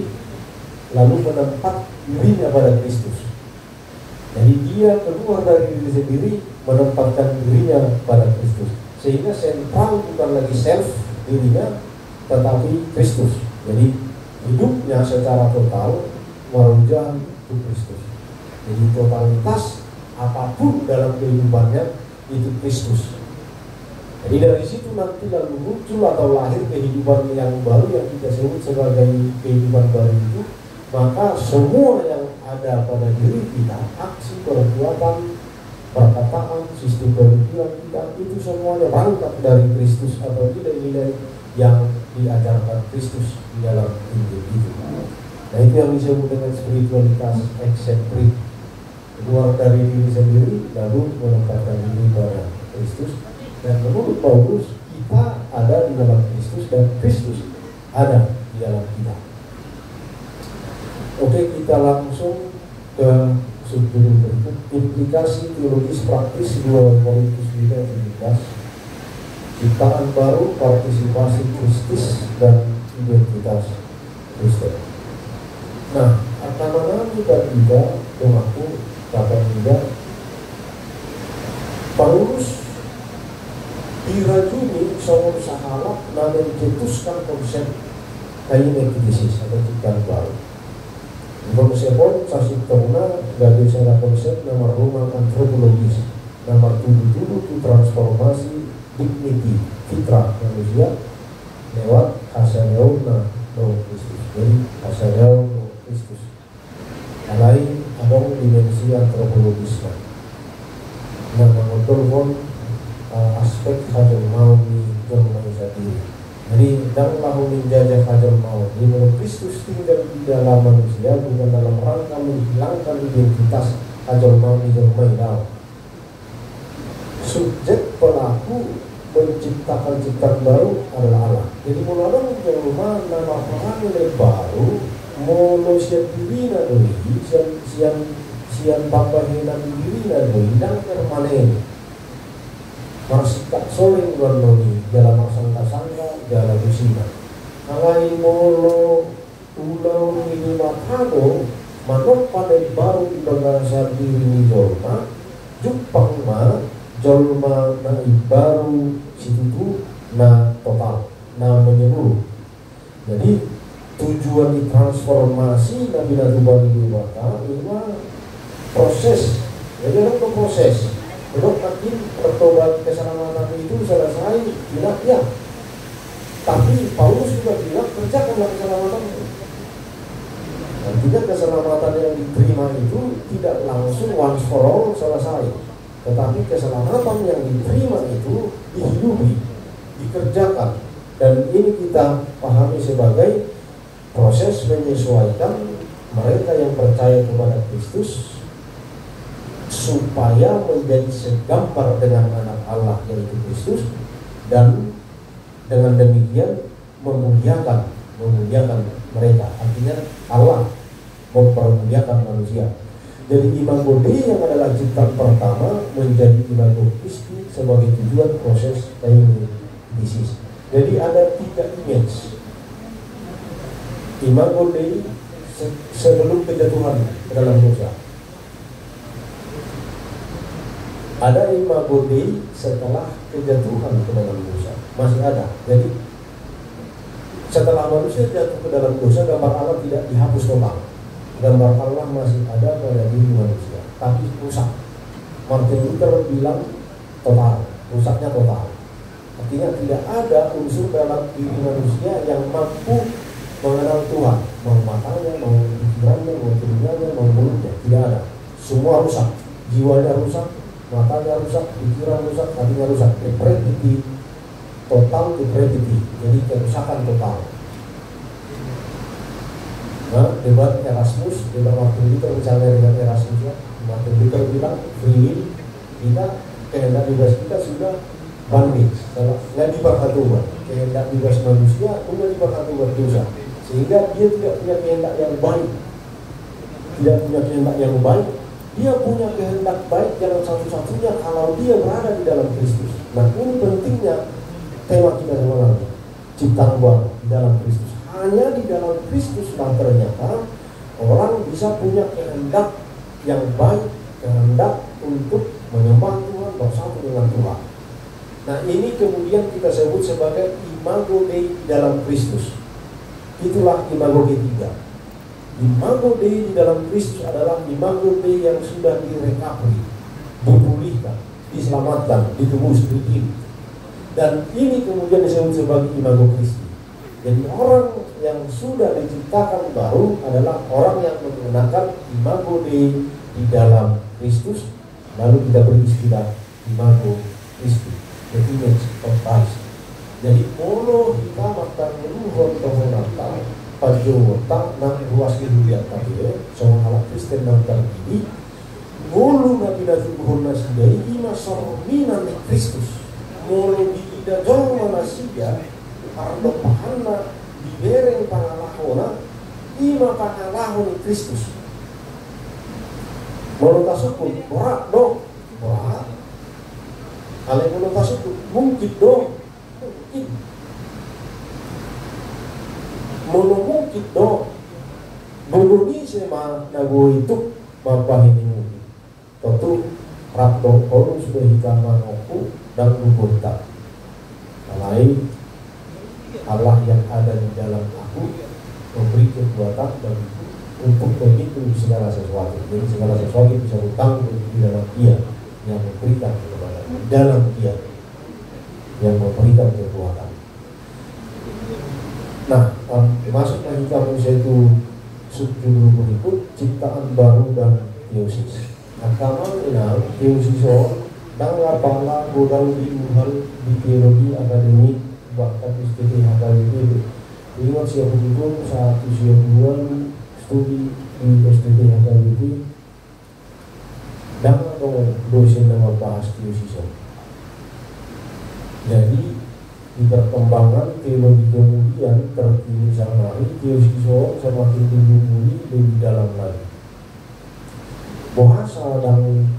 lalu menempat dirinya pada Kristus. Jadi dia keluar dari diri sendiri menempatkan dirinya pada Kristus, sehingga sentral bukan lagi self dirinya tetapi Kristus. Jadi hidupnya secara total merujuk ke Kristus. Jadi totalitas apapun dalam kehidupannya itu Kristus. Jadi dari situ nanti lalu muncul atau lahir kehidupan yang baru yang kita sebut sebagai kehidupan baru itu. Maka semua yang ada pada diri kita, aksi, perbuatan, perkataan, sistem pemikiran kita, itu semuanya berangkat dari Kristus atau nilai-nilai yang diajarkan Kristus di dalam Injil itu. Nah, itu yang disebut dengan spiritualitas eksentrik, keluar dari diri sendiri lalu menempatkan diri pada Kristus. Dan menurut Paulus, kita ada di dalam Kristus dan Kristus ada di dalam kita. Oke, kita langsung ke subjudul berikut, implikasi teologis praktis 2 Korintus 5:17. Ciptaan baru, partisipasi Kristus dan identitas Kristen. Nah, akan-akan kita juga mengaku kata juga Paulus dirajuni sama sahabat na mencetuskan konsep kainekidesis atau ciptaan baru. Konsepon sasib tengah gagal secara konsep nomor rumah antropologis nomor tujuh transformasi dignity fitrah manusia lewat hasanyaun na roh Kristus. Jadi hasanyaun roh Kristus. Lain ada dimensi antropologis. Nah, mengumpulkan aspek hajal mau di jomai sendiri. Jadi dalam lahu menjajah hajal mau di mana Kristus tinggal di dalam manusia bukan dalam rangka menghilangkan identitas hajal mau di jomai dalam. Subjek pelaku menciptakan ciptaan baru adalah Allah. Jadi mulai jomai nama orang yang baru mau siap diri nadoi sian papahinan diri nadoi dan permanen. Marsikap soling warnoni dalam sangka-sangka dalam usina. Ngalai molo ulau ini makano manok pada baru di bangsa diri ni jolma jupang ma jolma na baru situ na total na menyeluruh. Jadi tujuan di transformasi Nabi Natubani di mata ini proses. Jadi ada proses. Belum makin pertobat keselamatan itu selesai tidak ya. Tapi Paulus juga bilang kerjakanlah keselamatan itu. Artinya keselamatan yang diterima itu tidak langsung once for all selesai. Tetapi keselamatan yang diterima itu dihidupi, dikerjakan. Dan ini kita pahami sebagai proses menyesuaikan mereka yang percaya kepada Kristus supaya menjadi segambar dengan anak Allah yaitu Kristus, dan dengan demikian memuliakan mereka. Artinya Allah mempermuliakan manusia. Jadi imago Dei yang adalah ciptaan pertama menjadi imago Kristi sebagai tujuan proses kainekidesis. Jadi ada 3 image imago Dei sebelum kejatuhan dalam dosa. Ada imago Dei setelah kejatuhan ke dalam dosa. Masih ada. Jadi setelah manusia jatuh ke dalam dosa, gambar Allah tidak dihapus total. Gambar Allah masih ada pada diri manusia, tapi rusak. Martin Luther bilang total, rusaknya total. Artinya tidak ada unsur dalam diri manusia yang mampu mengenal Tuhan, mau matanya, mau pikirannya, mau telinganya, mau mulutnya, tidak ada. Semua rusak, jiwanya rusak, matanya rusak, pikiran rusak, hatinya rusak. Depravity, total depravity, jadi kerusakan total. Nah, debat Erasmus, debat Martin Luther misalnya dengan Erasmus ya, Martin Luther bilang free will, kita kehendak bebas kita sudah banding, nggak diperhatukan. Kehendak bebas manusia sudah diperhatukan dosa, sehingga dia tidak punya kehendak yang baik, dia punya kehendak baik yang satu-satunya kalau dia berada di dalam Kristus. Nah, ini pentingnya tema kita semalam, ciptaan baru di dalam Kristus. Hanya di dalam Kristus lah ternyata orang bisa punya kehendak yang baik, kehendak untuk menyembah Tuhan, bersatu dengan Tuhan. Nah, ini kemudian kita sebut sebagai imago Dei di dalam Kristus. Itulah imago ketiga. Imago Dei di dalam Kristus adalah imago Dei yang sudah direkapri, dipulihkan, diselamatkan, ditebus, dikirim. Dan ini kemudian disebut sebagai imago Kristi. Jadi orang yang sudah diciptakan baru adalah orang yang menggunakan imago Dei di dalam Kristus. Lalu kita beri istilah imago Kristi, the image of Christ. Jadi molo kita makan meluhon tohonata pajowota nang ruas dilihat tadi ya, sama alat Kristen nang terjadi molo nabi nazuhun nasidai ima sorminan Kristus molo diida jong manasiya karena pahana dibereng pangalahona ima pangalahon Kristus. Molo tasukun borak dong, borak ale molo tasukun mungkin dong, mungkin dong Bogoni sema nago itu bapak ini mungkin tentu rapto Paulus behikama aku dan lubuntak. Alai Allah yang ada di dalam aku memberi kekuatan bagiku untuk menghitung segala sesuatu. Jadi segala sesuatu bisa ditanggung di dalam Dia yang memberikan kepada di dalam Dia yang memberikan kekuatan. Nah, masuk lagi kamu itu subjudul berikut ciptaan baru dan teosis. Agama kenal teosis dan lapanglah bodal di di teologi akademik bahkan studi akademik. Ingat siapa itu saat usia 2 studi di studi akademik dan atau dosen yang membahas teosis. Jadi di perkembangan teologi kemudian terkini sang hari teosis semakin dibumbui lebih dalam lagi. Bahasa dan di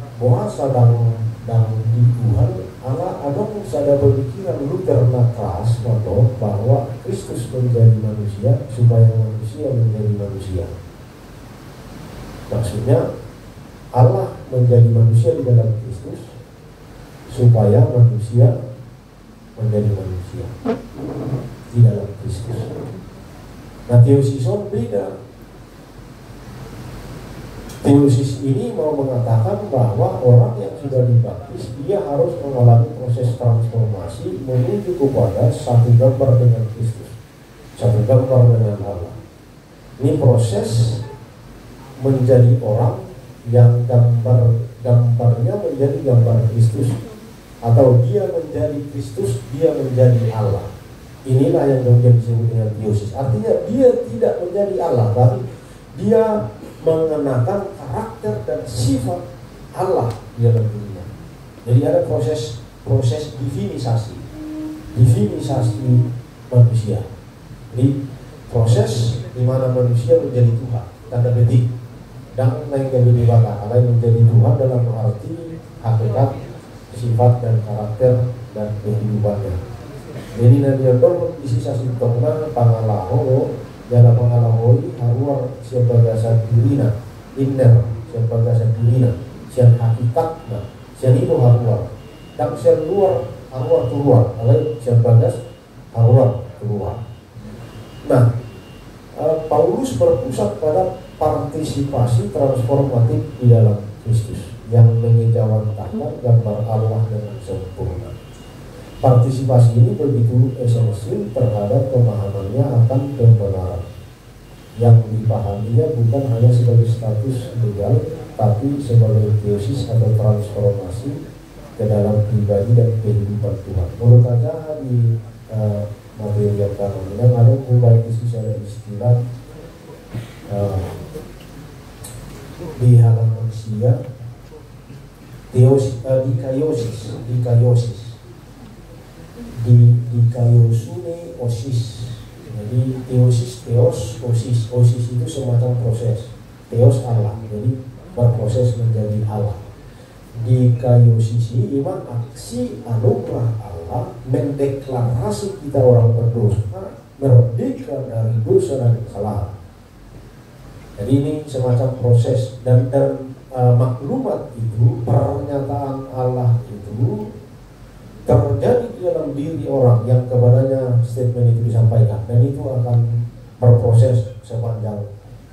Tuhan Allah adong sada berpikiran Luther keras bahwa Kristus menjadi manusia supaya manusia menjadi manusia. Maksudnya Allah menjadi manusia di dalam Kristus supaya manusia menjadi manusia di dalam Kristus. Nah, teosison beda. Teosis ini mau mengatakan bahwa orang yang sudah dibaptis dia harus mengalami proses transformasi menuju kepada satu gambar dengan Kristus, satu gambar dengan Allah. Ini proses menjadi orang yang gambarnya menjadi gambar Kristus, atau dia menjadi Kristus, dia menjadi Allah. Inilah yang kemudian disebut dengan teosis. Artinya dia tidak menjadi Allah, tapi dia mengenakan karakter dan sifat Allah di dalam dirinya. Jadi ada proses divinisasi manusia. Jadi proses di mana manusia menjadi Tuhan, tanda petik, dan lain lebih bakal menjadi Tuhan dalam arti hakikat, sifat dan karakter dan kehidupannya. Jadi nanti isi sasintongna pangalaho dalam mengalami haruar siapa dasar dirina inner siapa dasar dirina siapa hakikatnya siapa itu haruar dan siapa luar haruar keluar oleh siapa das haruar keluar. Nah, Paulus berpusat pada partisipasi transformatif di dalam Kristus yang mengejawantahkan gambar Allah dengan sempurna. Partisipasi ini begitu esensial terhadap pemahamannya akan kebenaran yang dipahaminya bukan hanya sebagai status legal, tapi sebagai teosis atau transformasi ke dalam pribadi dan kehidupan Tuhan. Menurut saja di materi yang kami yang ada mulai secara istilah di halaman sia dikaiosune osis. Jadi teos osis itu semacam proses. Teos Allah, jadi berproses menjadi Allah. Dikaiosisi iman aksi anugerah Allah mendeklarasi kita orang berdosa merdeka dari dosa dan kesalahan. Jadi ini semacam proses dan maklumat itu, pernyataan Allah itu terjadi di dalam diri orang yang kepadanya statement itu disampaikan, dan itu akan berproses sepanjang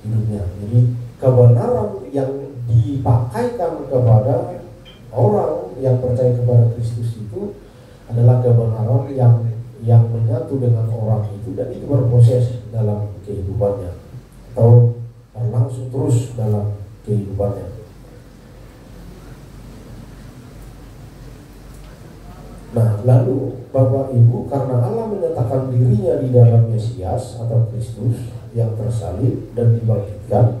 hidupnya. Jadi kebenaran yang dipakaikan kepada orang yang percaya kepada Kristus itu adalah kebenaran yang menyatu dengan orang itu, dan itu berproses dalam kehidupannya atau berlangsung terus dalam kehidupannya. Nah, lalu Bapak Ibu, karena Allah menyatakan dirinya di dalam Mesias atau Kristus yang tersalib dan dibangkitkan,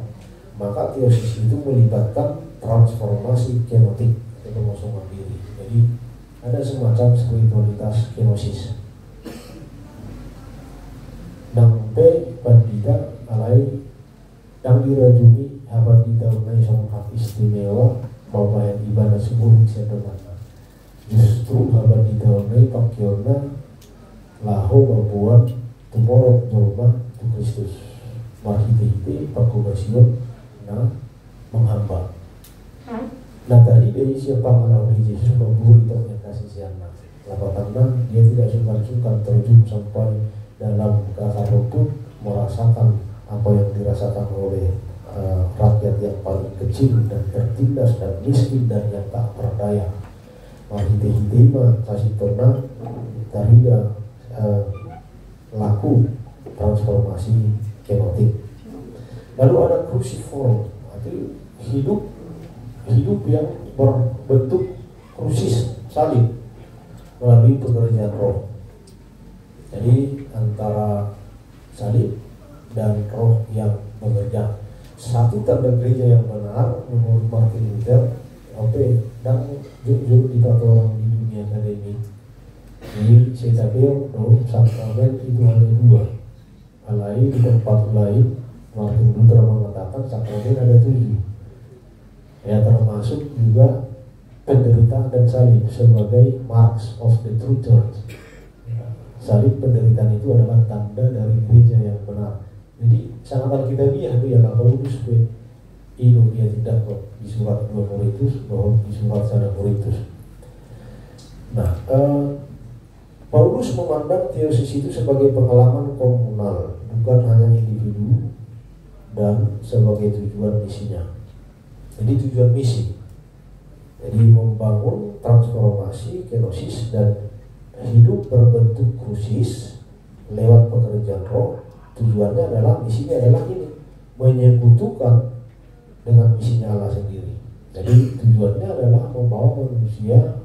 maka teosis itu melibatkan transformasi kenotik atau pengosongan diri. Jadi ada semacam spiritualitas kenosis. Nampe pandita alai yang dirajumi habadita unai sama hak istimewa Bapak yang ibadah sebelum sedeman. Justru habadita unai pakiona laho membuat tumorok jolma tu Kristus marhite pakubasion na menghamba. Nah, dari siapa kalau Yesus memberi yang kasih siapa. Lapatana dia tidak sungkan-sungkan terjun sampai dalam akar rumput merasakan apa yang dirasakan oleh rakyat yang paling kecil dan tertindas dan miskin dan yang tak berdaya. Mahite-hite kasih pernah tarida laku transformasi kenotik. Lalu ada cruciform, itu hidup yang berbentuk krusis salib melalui pekerjaan roh. Jadi antara salib dan roh yang bekerja, satu tanda gereja yang benar menurut Martin Luther. Oke, dan jujur kita orang di dunia akademik. Jadi saya tahu sakramen itu ada dua. Lain di tempat lain Martin Luther mengatakan sakramen ada 7. Ya termasuk juga penderitaan dan salib sebagai marks of the true church. Salib penderitaan itu adalah tanda dari gereja yang benar. Jadi sangat kita lihat ya Paulus itu dia tidak di surat 2 Korintus bahwa di surat 1 Korintus. Nah, Paulus memandang teosis itu sebagai pengalaman komunal, bukan hanya individu dan sebagai tujuan misinya. Jadi tujuan misi, jadi membangun transformasi kenosis dan hidup berbentuk krusis lewat pekerjaan roh. Tujuannya adalah misinya adalah ini, menyekutukan dengan misinya Allah sendiri. Jadi tujuannya adalah membawa manusia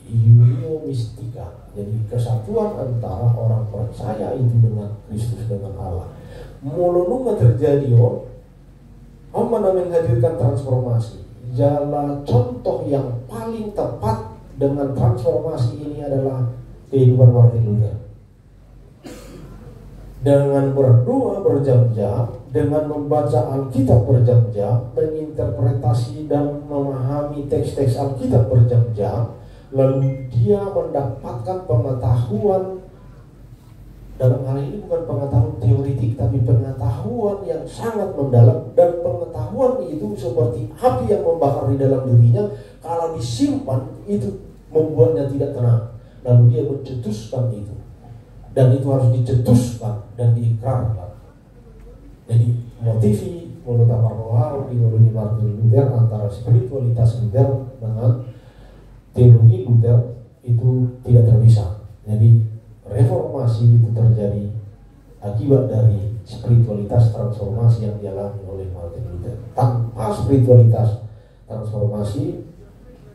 unio mistika, jadi kesatuan antara orang percaya itu dengan Kristus, dengan Allah. Mulunungan terjadi mana menghadirkan transformasi. Jalan contoh yang paling tepat dengan transformasi ini adalah kehidupan Martin Luther. Dengan berdoa berjam-jam, dengan membaca Alkitab berjam-jam, menginterpretasi dan memahami teks-teks Alkitab berjam-jam, lalu dia mendapatkan pengetahuan. Dalam hal ini bukan pengetahuan teoritik, tapi pengetahuan yang sangat mendalam, dan pengetahuan itu seperti api yang membakar di dalam dirinya. Kalau disimpan itu membuatnya tidak tenang, lalu dia mencetuskan itu, dan itu harus dicetuskan dan diikrarkan. Jadi motivi menurut Aparroha di Martin Luther antara spiritualitas Luther dengan teologi Luther itu tidak terpisah. Jadi reformasi itu terjadi akibat dari spiritualitas transformasi yang dialami oleh Martin Luther. Tanpa spiritualitas transformasi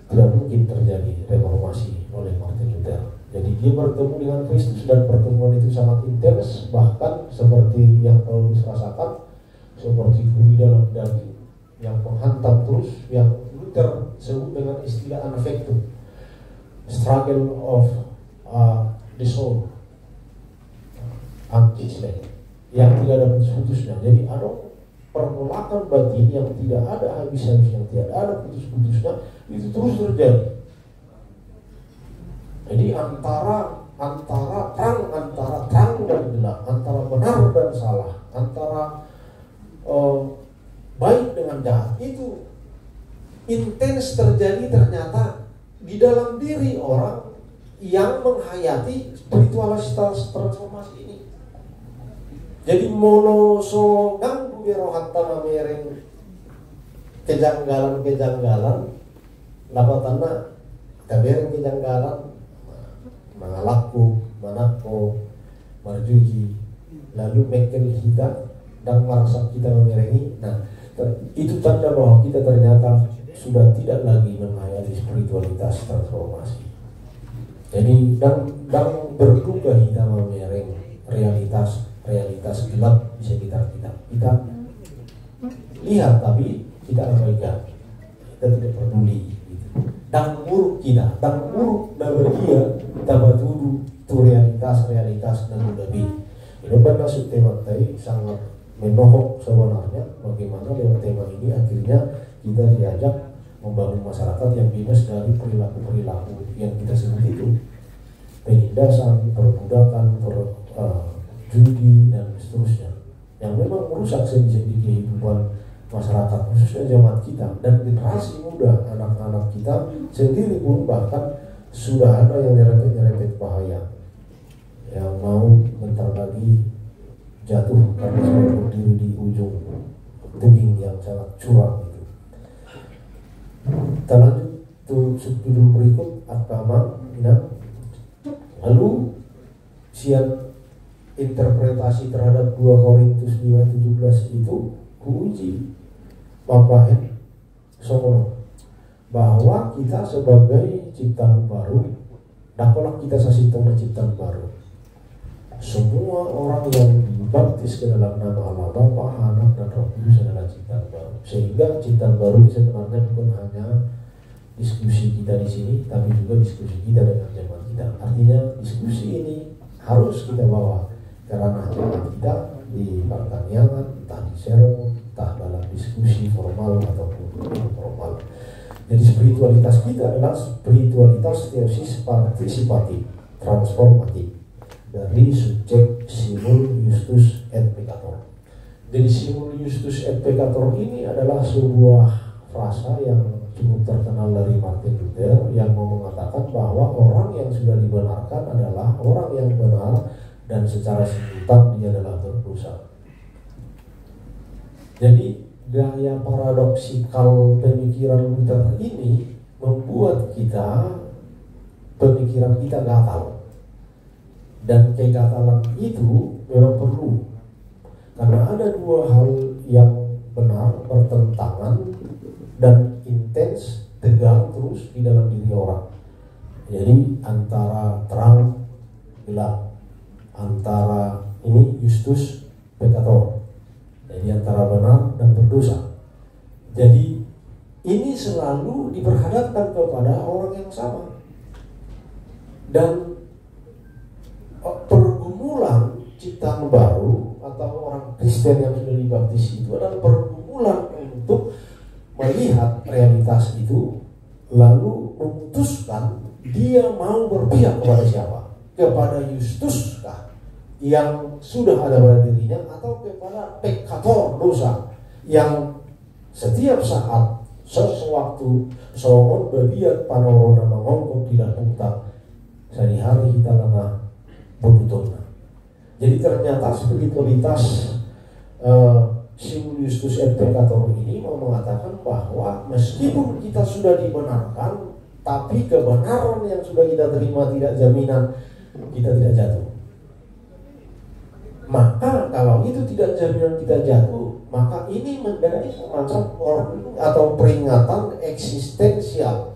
tidak mungkin terjadi reformasi oleh Martin Luther. Jadi dia bertemu dengan Kristus dan pertemuan itu sangat intens, bahkan seperti yang Paulus rasakan, seperti bumi dalam daging yang menghantam terus, yang Luther sebut dengan istilah anfectum, struggle of the soul, yang tidak ada putus-putusnya. Jadi ada pergolakan batin yang tidak ada habis-habisnya, yang tidak ada putus-putusnya, itu terus terjadi. Jadi antara terang dan gelap, antara benar dan salah, antara baik dengan jahat, itu intens terjadi ternyata di dalam diri orang yang menghayati spiritualitas transformasi ini. Jadi monosogang bugerohatta mamereng kejanggalan lapatanna kabereng kejanggalan mangalaku, manako, marjuji, lalu mekel kita dan merasa kita memerengi. Nah, itu tanda bahwa kita ternyata sudah tidak lagi menghayati spiritualitas transformasi. Jadi dan berduka kita memereng realitas gelap di sekitar kita. Kita lihat tapi kita abaikan, kita tidak peduli. Dan buruk kita, dan buruk dari dia dapat dulu itu realitas dan lebih. Ini pada tema tadi sangat menohok sebenarnya bagaimana lewat tema ini akhirnya kita diajak membangun masyarakat yang bebas dari perilaku yang kita sebut itu penindasan, perbudakan, judi dan seterusnya yang memang merusak sendi-sendi kehidupan masyarakat, khususnya jemaat kita dan generasi muda, anak-anak kita sendiri pun bahkan sudah ada yang nyerempet bahaya, yang mau bentar lagi jatuh karena sudah berdiri di ujung tebing yang sangat curam itu. Kita lanjut judul berikut agama. Lalu siap interpretasi terhadap 2 Korintus 5:17 itu kuuji Bapak Somono bahwa kita sebagai ciptaan baru, dakwah kita sasitong ciptaan baru. Semua orang yang dibaptis ke dalam nama Allah Bapa, Anak dan Roh Kudus adalah ciptaan baru. Sehingga ciptaan baru ini sebenarnya bukan hanya diskusi kita di sini, tapi juga diskusi kita dengan jemaat kita. Artinya diskusi ini harus kita bawa karena jemaat kita di pertanian, entah di sermon, entah dalam diskusi formal ataupun informal. Jadi spiritualitas kita adalah spiritualitas teosis partisipatif, transformatif dari subjek simul justus et peccator. Jadi simul justus et peccator ini adalah sebuah frasa yang cukup terkenal dari Martin Luther yang mau mengatakan bahwa orang yang sudah dibenarkan adalah orang yang benar dan secara simultan dia adalah berdosa. Jadi gaya paradoksikal pemikiran Luther ini membuat kita, pemikiran kita gatal. Dan kegatalan itu memang perlu, karena ada 2 hal yang benar bertentangan dan intens tegang terus di dalam diri orang. Jadi antara terang gelap, antara ini justus peccator, jadi antara benar dan berdosa. Jadi ini selalu diperhadapkan kepada orang yang sama. Dan pergumulan ciptaan baru atau orang Kristen yang sudah dibaptis itu adalah pergumulan untuk melihat realitas itu lalu memutuskan dia mau berpihak kepada siapa, kepada Justus kah yang sudah ada pada dirinya atau kepada peccator, dosa yang setiap saat sewaktu seorang berlihat panorama mengongkong tidak tuntas sehari-hari kita lengah berdutuna. Jadi ternyata spiritualitas simul justus et peccator ini mau mengatakan bahwa meskipun kita sudah dibenarkan, tapi kebenaran yang sudah kita terima tidak jaminan kita tidak jatuh. Maka kalau itu tidak jaminan kita jatuh, maka ini menjadi semacam warning atau peringatan eksistensial.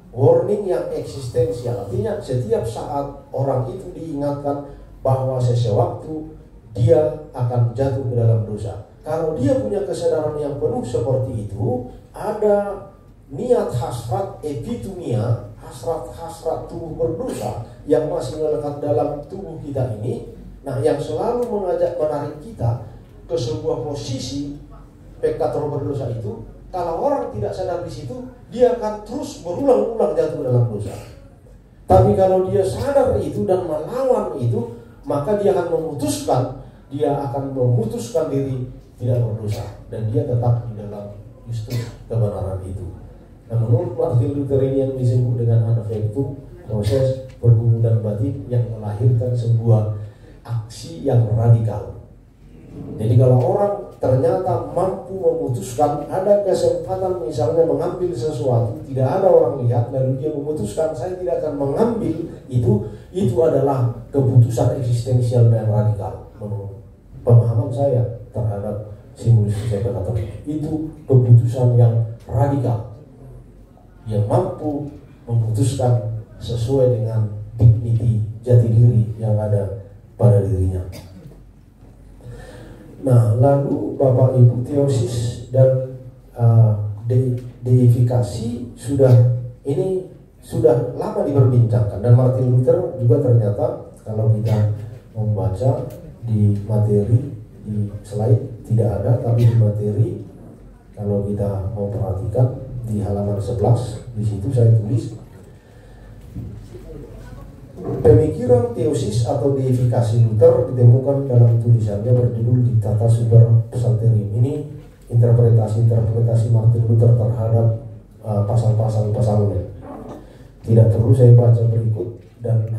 Warning yang eksistensial, artinya setiap saat orang itu diingatkan bahwa sesewaktu dia akan jatuh ke dalam dosa. Kalau dia punya kesadaran yang penuh seperti itu, ada niat hasrat epitumia, hasrat tubuh berdosa yang masih melekat dalam tubuh kita ini, nah yang selalu menarik kita ke sebuah posisi peccator berdosa itu. Kalau orang tidak sadar di situ, dia akan terus berulang-ulang jatuh dalam dosa. Tapi kalau dia sadar itu dan melawan itu, maka dia akan memutuskan diri tidak berdosa dan dia tetap di dalam justus kebenaran itu. Nah, menurut Martin Luther ini yang disebut dengan anafektum, proses pergumulan batin yang melahirkan sebuah aksi yang radikal. Jadi kalau orang ternyata mampu memutuskan, ada kesempatan misalnya mengambil sesuatu, tidak ada orang lihat, lalu dia memutuskan saya tidak akan mengambil itu adalah keputusan eksistensial dan radikal. Menurut pemahaman saya terhadap simul justus et peccator itu keputusan yang radikal, yang mampu memutuskan sesuai dengan dignity jati diri yang ada pada dirinya. Nah, lalu Bapak Ibu, teosis dan deifikasi sudah lama diperbincangkan, dan Martin Luther juga ternyata kalau kita membaca di materi di slide tidak ada, tapi di materi kalau kita mau perhatikan di halaman 11 di situ saya tulis pemikiran teosis atau deifikasi Luther ditemukan dalam tulisannya berjudul Dictata Super Psalterium. Ini interpretasi Martin Luther terhadap pasal-pasal pasalnya. Tidak perlu saya baca berikut, dan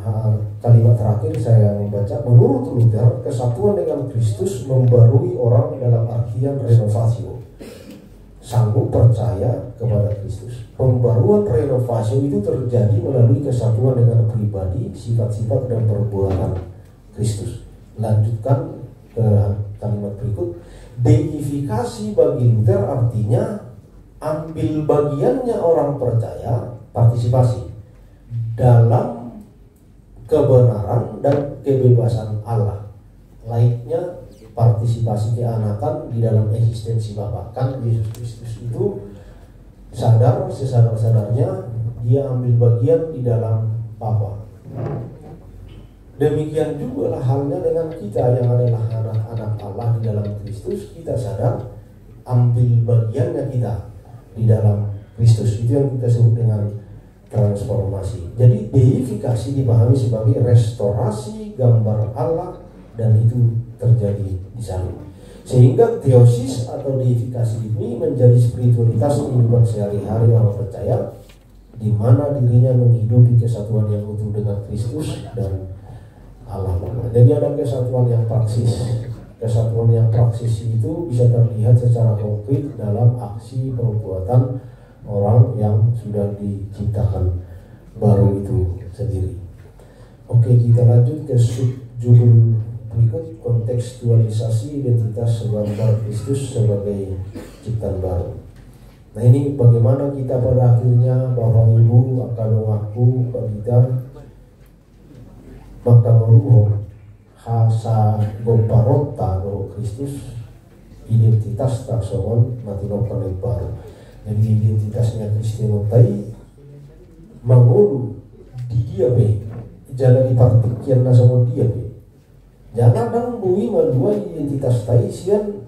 kalimat terakhir saya membaca, menurut Luther kesatuan dengan Kristus membarui orang dalam artian renovatio, sanggup percaya kepada Kristus. Pembaruan renovasi itu terjadi melalui kesatuan dengan pribadi, sifat-sifat dan perbuatan Kristus. Lanjutkan ke kalimat berikut. Deifikasi bagi Luther artinya ambil bagiannya orang percaya, partisipasi dalam kebenaran dan kebebasan Allah. Laiknya partisipasi keanakan di dalam eksistensi Bapa. Kan Yesus Kristus itu sesadar-sadarnya dia ambil bagian di dalam Bapa. Demikian juga lah halnya dengan kita yang adalah anak-anak Allah di dalam Kristus. Kita sadar ambil bagiannya kita di dalam Kristus. Itu yang kita sebut dengan transformasi. Jadi deifikasi dipahami sebagai restorasi gambar Allah, dan itu terjadi di salib. Sehingga teosis atau deifikasi ini menjadi spiritualitas kehidupan sehari-hari orang percaya, di mana dirinya menghidupi kesatuan yang utuh dengan Kristus dan Allah. Jadi ada kesatuan yang praksis. Kesatuan yang praksis itu bisa terlihat secara konkret dalam aksi perbuatan orang yang sudah diciptakan baru itu sendiri. Oke, kita lanjut ke subjudul berikut, kontekstualisasi identitas gambar Kristus sebagai ciptaan baru. Nah, ini bagaimana kita pada akhirnya Bapak Ibu akan mengaku kita maka meruh hasa gomparota roh Kristus identitas taksonon matinokan baru. Jadi identitasnya Kristianotai mengulu di dia be, jangan dipartikian sama dia be. Jangan dang bui madua identitas taisian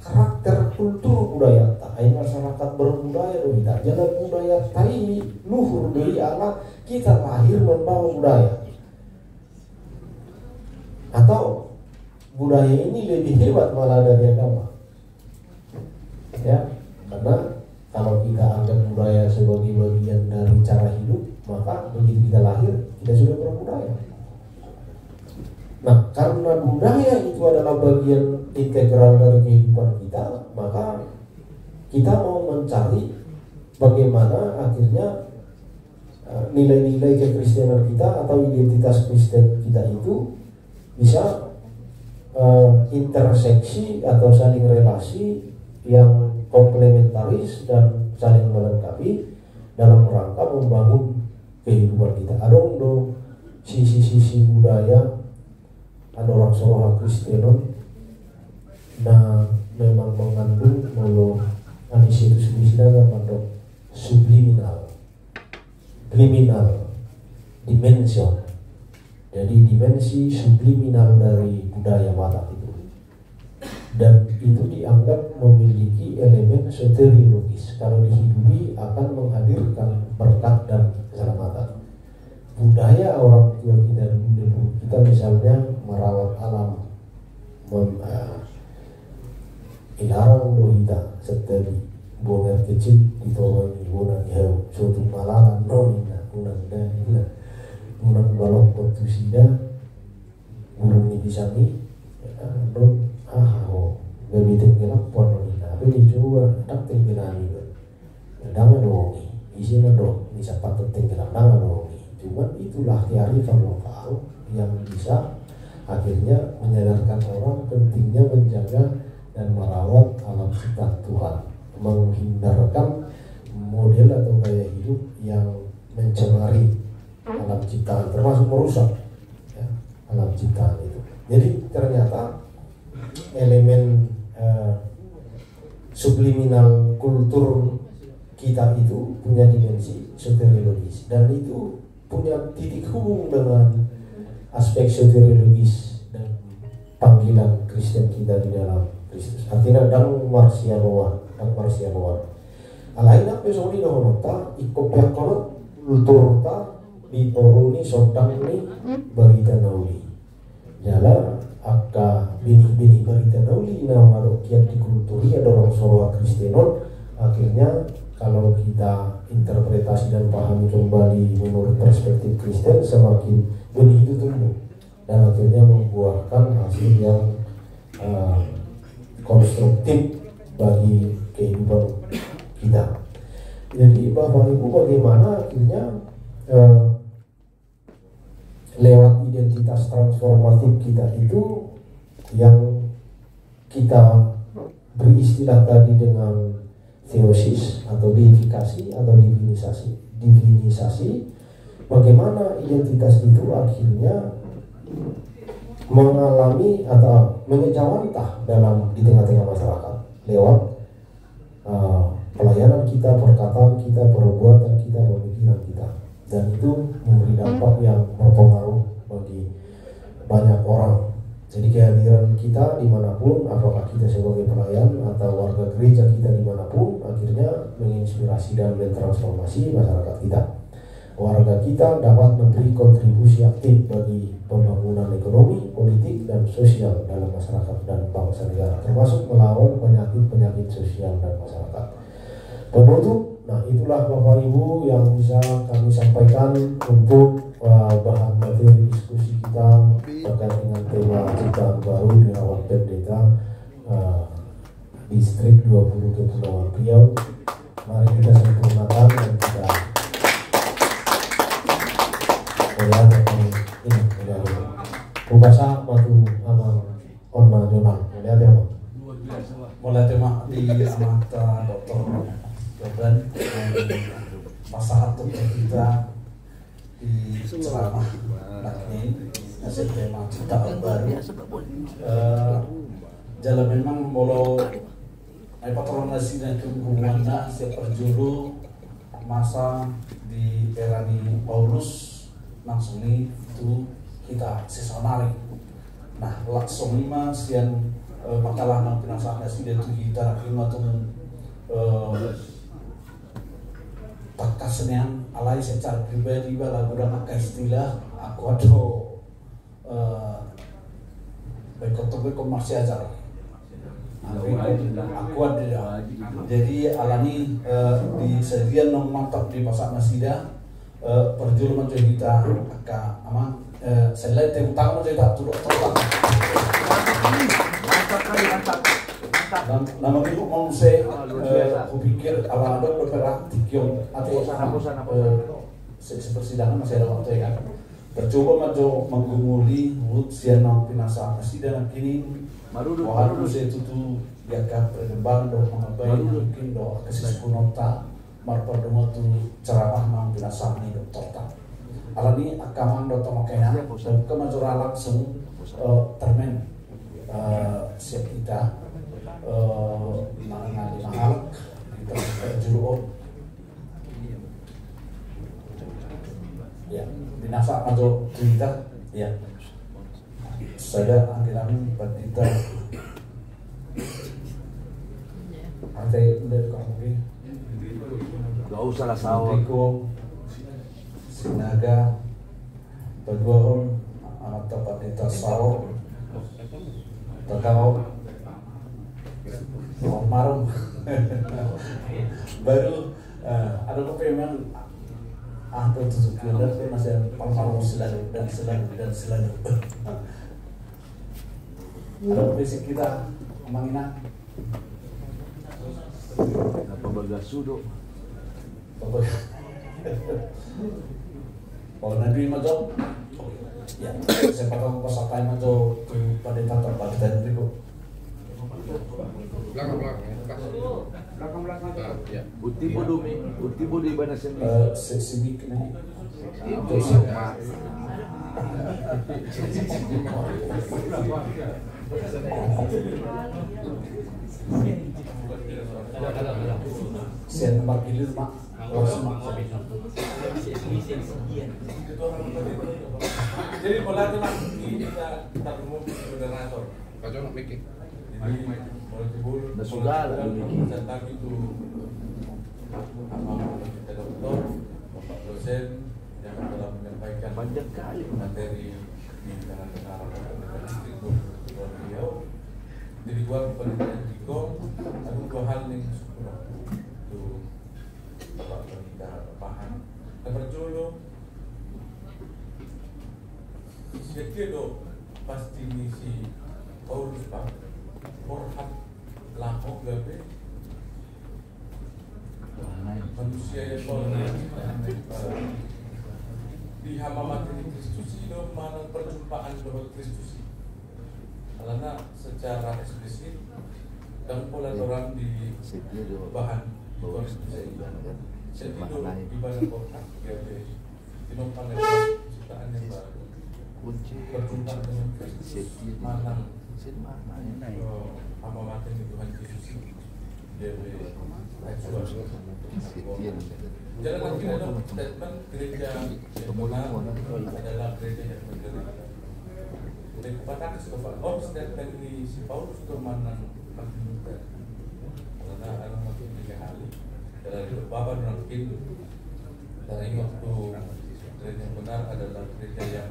karakter kultur budaya tai masyarakat berbudaya do kita. Jangan budaya tai luhur dari Allah, kita lahir membawa budaya. Atau budaya ini lebih hebat malah dari agama. Ya, karena kalau kita anggap budaya sebagai bagian dari cara hidup, maka begitu kita lahir, kita sudah berbudaya. Nah, karena budaya itu adalah bagian integral dari kehidupan kita, maka kita mau mencari bagaimana akhirnya nilai-nilai kekristenan kita atau identitas Kristen kita itu bisa interseksi atau saling relasi yang komplementaris dan saling melengkapi dalam rangka membangun kehidupan kita. Adong do sisi-sisi budaya ada orang Soroha Kristenon nah memang mengandung mulu anisitus bisnaga pada subliminal dimension. Jadi dimensi subliminal dari budaya Batak itu, dan itu dianggap memiliki elemen soteriologis. Kalau dihidupi akan menghadirkan berkat dan keselamatan. Budaya orang tua kita dulu, kita misalnya merawat alam, ilarang dohita seteri bongar kecil ditolong ibunan jauh suatu malaran nonina unang danila unang balok potusida burung ini disami don gabi tenggelam pon nonina tapi dicoba tak tenggelam juga danga dongi isinya dong bisa patut tenggelam danga dongi. Cuman itulah kearifan lokal yang bisa akhirnya menyadarkan orang pentingnya menjaga dan merawat alam ciptaan Tuhan, menghindarkan model atau gaya hidup yang mencemari alam ciptaan, termasuk merusak ya, alam ciptaan itu. Jadi ternyata elemen subliminal kultur kita itu punya dimensi soteriologis, dan itu punya titik hubung dengan aspek soteriologis dan panggilan Kristen kita di dalam Kristus. Artinya dang marsianoa. Alain apa soni no nota ikopyak kono luturta ditoruni sodang ni barita nauli. Jala akka bini-bini berita dauli na marok kiat dikulturi ada orang Soroa Kristenon. Akhirnya kalau kita interpretasi dan pahami kembali menurut perspektif Kristen, semakin benih itu tumbuh dan akhirnya membuahkan hasil yang konstruktif bagi kehidupan kita. Jadi Bapak Ibu, bagaimana akhirnya lewat identitas transformatif kita itu yang kita beristilah tadi dengan theosis atau deifikasi atau divinisasi, bagaimana identitas itu akhirnya mengalami atau mengejawantah di tengah-tengah masyarakat lewat pelayanan kita, perkataan kita, perbuatan kita, pemikiran kita, dan itu memberi dampak yang berpengaruh bagi banyak orang. Jadi kehadiran kita dimanapun, apakah kita sebagai pelayan atau warga gereja kita dimanapun, akhirnya menginspirasi dan mentransformasi masyarakat kita. Warga kita dapat memberi kontribusi aktif bagi pembangunan ekonomi, politik, dan sosial dalam masyarakat dan bangsa negara, termasuk melawan penyakit-penyakit sosial dan masyarakat. Penutup, nah itulah Bapak Ibu yang bisa kami sampaikan untuk bahan materi diskusi kita terkait dengan tema ciptaan baru dirawat pendeta distrik 20 Kepulauan Riau. Mari kita sempurnakan dan kita melihat ini Ubasa matu amang onna jonan melihat ya mulai tema di amata Dr. Jordan pasahat untuk kita di ceramah ini ngasih tema ciptaan baru. Jalan memang bolo ay patronasi na hubungan na siya perjuru masa di era ni Paulus langsung itu kita sesonari. Nah langsung lima sian makalah ng pinasakna sila itu kita kimatong pagkasanian alay secara pribadi bala gudang istilah aku ada baik ko masih ajar aku ada jadi alani di sedian nong mantap di pasar nasida perjuru macam kita aka ama selain tentang macam kita turut nama ibu mau saya kupikir awal ada beberapa tikion atau persidangan masih ada waktu ya kan bercoba maju menggumuli mulut siang pinasa persidangan kini wahana saya tutu ya kan perkembangan do mengabai mungkin do kesis punota marpar do tu ceramah nang pinasa ni dokter ta alani akaman do tomakena dan kemajura langsung termen siap kita mengenali mahal kita berjuru ya binasa atau cerita ya saya angkiran kita ada dari kamu gak usah lah sahur sinaga berdoa amat tempat kita sahur terkau marung baru ada kepengen atau tutup kira masih paling selalu ada basic kita mangina apa bagasudo kalau nanti macam ya saya pakai pasapai macam pada tata pada itu belakang ya. Uti bodo iba na sini. Sibik na. Sian magilir mak. Jadi pola itu mak kita ketemu moderator. Kacau nak mikir. Nasugala tentang itu apa kita dokter, bapak dosen yang telah menyampaikan panjang kali materi di tengah-tengah distrik beliau. Jadi gua penelitian Jigong, ada dua hal yang syukur itu bapak kita paham. Dan percaya sekian pasti misi Paulus pak Orhat lahok gabe manusia yang di hamamat ini Kristus itu mana perjumpaan dengan Kristus karena secara eksplisit dan pola orang di bahan konstitusi itu ibadah kotak gabe dinompang ciptaan yang baru perjumpaan dengan Kristus mana hamamat ini Tuhan Yesus gabe jalan lagi ada statement gereja yang benar adalah gereja yang menderita. Dan kepada statement ini si Paulus itu mana makin muda karena ada makin tiga kali dari bapak orang itu dari waktu gereja yang benar adalah gereja yang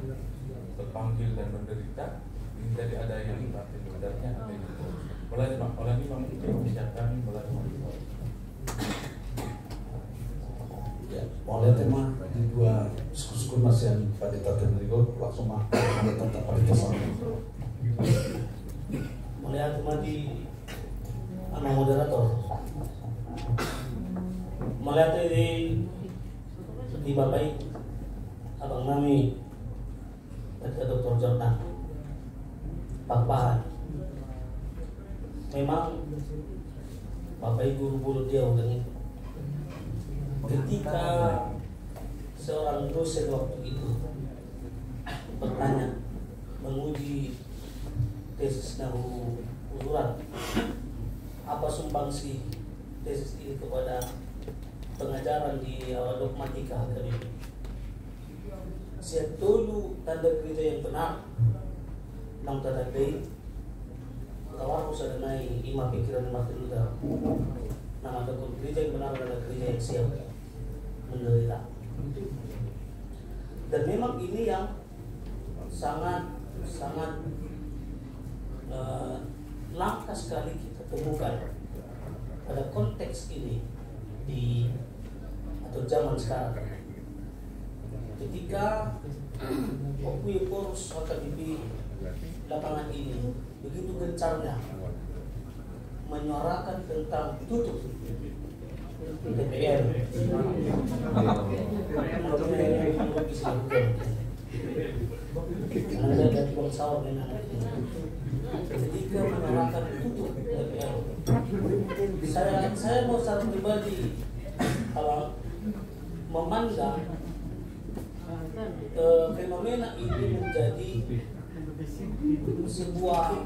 terpanggil dan menderita. Ini tadi ada yang makin mudanya ada yang mulai ini memang kami mulai ya, oleh tema di dua suku masih yang pada tertentu langsung tetap pada kesana. Melihat tema di anak moderator, melihat di bapak abang nami ketika Dr. Jordan Pakpahan, memang bapak ibu guru dia udah ketika seorang dosen waktu itu bertanya menguji tesis nahu usulan apa sumbangsi tesis ini kepada pengajaran di dogmatika akademik. Saya dulu tanda gereja yang benar nang tanda day kawan usah naik ima pikiran Martin Luther. Nama gereja yang benar adalah gereja yang siap menderita. Dan memang ini yang sangat langka sekali kita temukan pada konteks ini di atau zaman sekarang. Ketika Pokus HKBP lapangan ini begitu gencarnya menyuarakan tentang tutup DPR, ketika menyuarakan tutup DPR, saya mau secara pribadi kalau memandang fenomena ini menjadi sebuah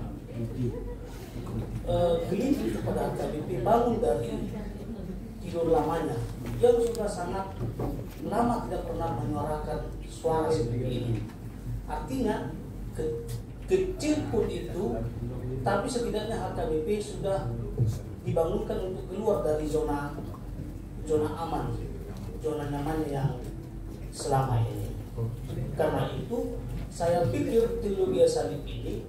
gelitik kepada HKBP bangun dari tidur lamanya yang sudah sangat lama tidak pernah menyuarakan suara seperti ini. Artinya kecil pun itu, tapi setidaknya HKBP sudah dibangunkan untuk keluar dari zona aman, zona nyaman yang selama ini. Karena itu saya pikir teologi salib ini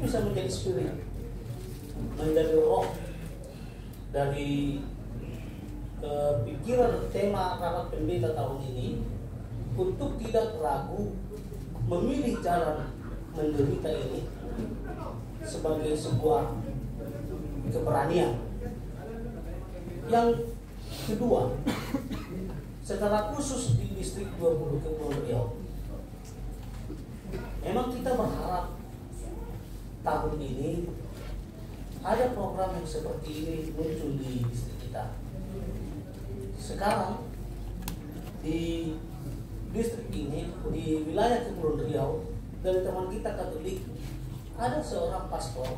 bisa menjadi spirit, menjadi roh dari pikiran tema rapat pendeta tahun ini untuk tidak ragu memilih jalan menderita ini sebagai sebuah keberanian. Yang kedua, secara khusus di distrik 20 Kepulauan Riau, memang kita berharap tahun ini ada program yang seperti ini muncul di distrik kita. Sekarang di distrik ini, di wilayah Kepulauan Riau, dari teman kita Katolik, ada seorang pastor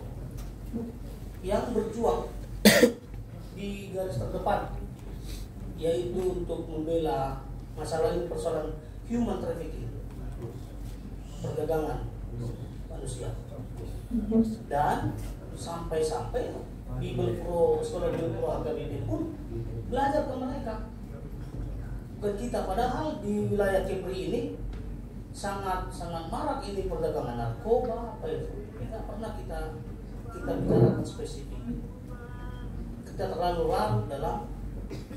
yang berjuang di garis terdepan, yaitu untuk membela masalah ini, persoalan human trafficking, perdagangan manusia. Dan sampai-sampai sekolah Bible Pro HKBP pun belajar ke mereka. Bukan kita, padahal di wilayah Kepri ini sangat marak ini perdagangan narkoba apa itu, tidak pernah kita bicarakan spesifik. Kita terlalu larut dalam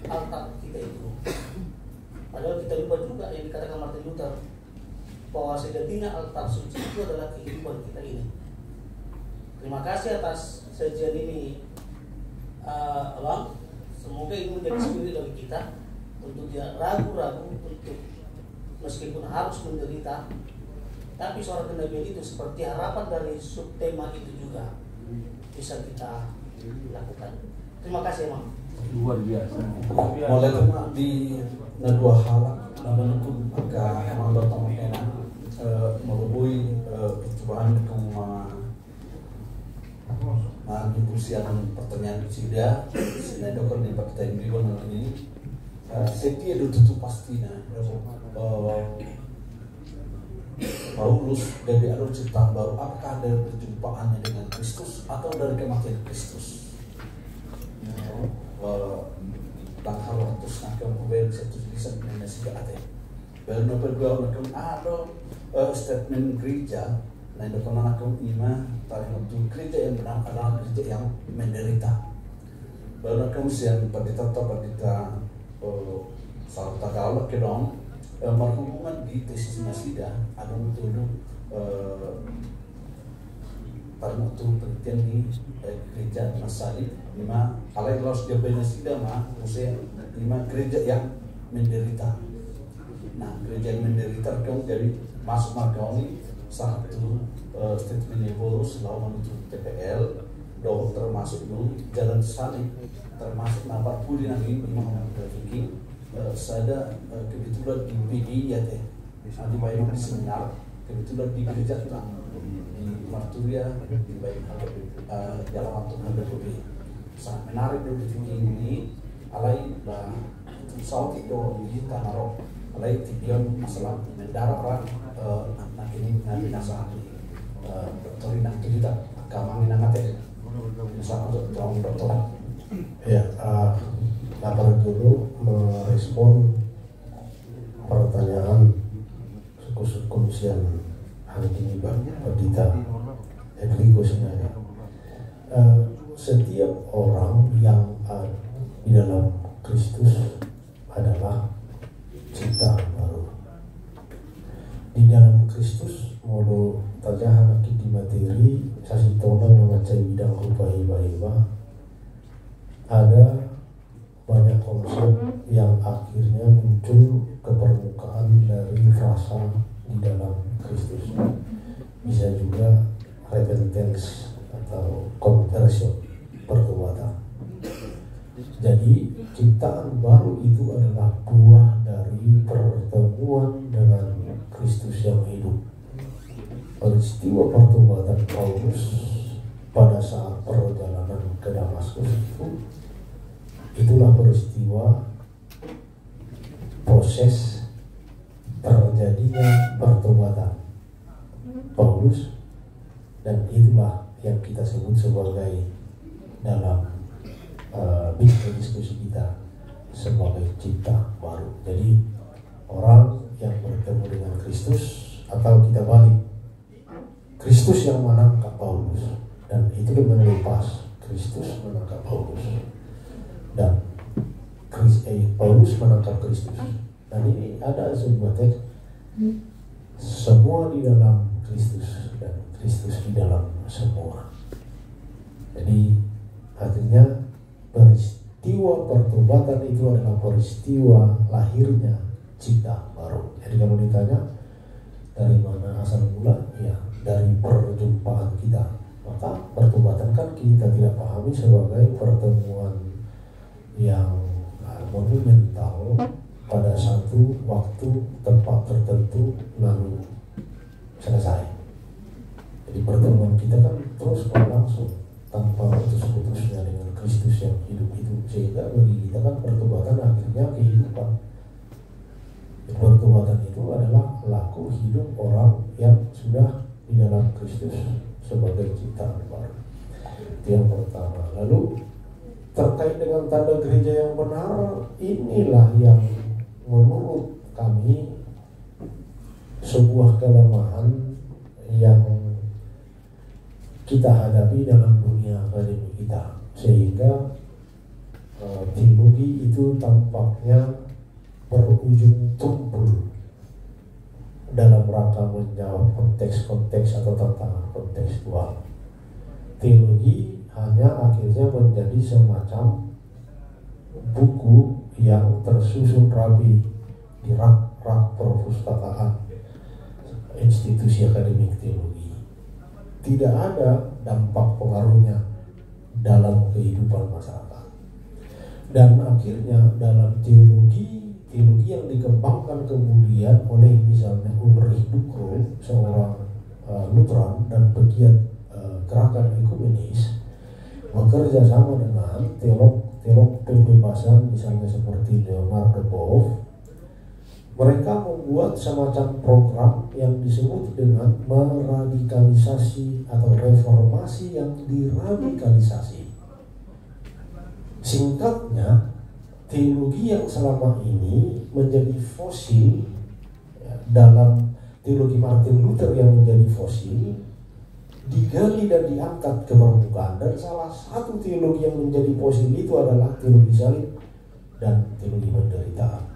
altar kita itu. Padahal kita lupa juga yang dikatakan Martin Luther, bahwa sejatinya altar suci itu adalah kehidupan kita ini. Terima kasih atas sajian ini, Abang. Semoga ini menjadi spirit bagi kita untuk tidak ragu-ragu untuk meskipun harus menderita, tapi suara kenabian itu seperti harapan dari subtema itu juga bisa kita lakukan. Terima kasih, Bang. Luar biasa. Mulai cuma di dua hal namun pun agak emang datang kena merubui percobaan mengimpusian pertanyaan sudah dokter di pertanyaan beriwan ini setia itu pastinya Paulus dari alur ciptaan baru, apakah ada perjumpaannya dengan Kristus atau dari kematian Kristus? Dan hal terus nak kemudian satu tulisan yang masih ada. Baru bergaul nak ada statement gereja, lain dokter nak ima paling untuk gereja yang benar adalah gereja yang menderita. Baru kemudian pada salah tagala kedong marhubungan di tesis nasida ada untuk pada waktu penelitian di gereja Masalib 5 alai los dia nasida mah usia 5 gereja yang menderita. Nah, gereja yang menderita kan dari masuk margaoni satu statement Paulus lawan untuk TPL doh termasuk dulu jalan salib termasuk nampak pudi nanti memang berpikir saya kebetulan di PGI ya teh di Bayang di seminar kebetulan di gereja kita di Marturia di Bayang jalan untuk HBPB sangat menarik dari tinggi ini alai dan saat itu di tanah roh alai tiga masalah mendarat nak ini nanti nasa doktorin nanti kita kamang nanti misalnya untuk tahun doktorat ya. Lapar dulu merespon pertanyaan suku-suku yang hari ini Pak Dita Enrico sebenarnya. Setiap orang yang di dalam Kristus adalah ciptaan baru. Di dalam Kristus mau tajahan di materi sasi tolong membaca bidang rupa hiba ada banyak konsep yang akhirnya muncul ke permukaan dari frasa di dalam Kristus. Bisa juga repentance atau conversion, pertobatan. Jadi ciptaan baru itu adalah buah dari pertemuan dengan Kristus yang hidup. Peristiwa pertobatan Paulus pada saat perjalanan ke Damaskus itulah peristiwa proses terjadinya pertobatan Paulus, dan itulah yang kita sebut sebagai dalam diskusi kita sebagai cipta baru. Jadi orang yang bertemu dengan Kristus, atau kita balik, Kristus yang menangkap Paulus, dan itu melepas Kristus menangkap Paulus, dan Paulus menangkap Kristus. Dan ini ada sebuah teks, semua di dalam Kristus dan Kristus di dalam semua. Jadi artinya peristiwa pertobatan itu adalah peristiwa lahirnya cipta baru. Jadi kalau ditanya dari mana asal mula, ya dari perjumpaan kita. Maka pertobatan kan kita tidak pahami sebagai pertemuan yang monumental pada satu waktu tempat tertentu lalu selesai. Jadi pertemuan kita kan terus berlangsung tanpa putus-putusnya dengan Kristus yang hidup itu, sehingga bagi kita kan pertobatan akhirnya kehidupan. Pertobatan itu adalah laku hidup orang yang sudah di dalam Kristus sebagai ciptaan baru. Itu yang pertama. Lalu terkait dengan tanda gereja yang benar, inilah yang menurut kami sebuah kelemahan yang kita hadapi dalam dunia akademik kita, sehingga teologi itu tampaknya berujung tumpul dalam rangka menjawab konteks-konteks atau tantangan kontekstual. Teologi hanya akhirnya menjadi semacam buku yang tersusun rapi di rak-rak perpustakaan institusi akademik teologi. Tidak ada dampak pengaruhnya dalam kehidupan masyarakat. Dan akhirnya dalam teologi yang dikembangkan kemudian oleh misalnya Ulrich Ducrot, seorang Lutheran dan pegiat gerakan ekumenis, bekerja sama dengan teolog pembebasan misalnya seperti Leonard de Boff. Mereka membuat semacam program yang disebut dengan meradikalisasi atau reformasi yang diradikalisasi. Singkatnya, teologi yang selama ini menjadi fosil, ya, dalam teologi Martin Luther yang menjadi fosil, digali dan diangkat ke permukaan. Dan salah satu teologi yang menjadi fosil itu adalah teologi salib dan teologi penderitaan.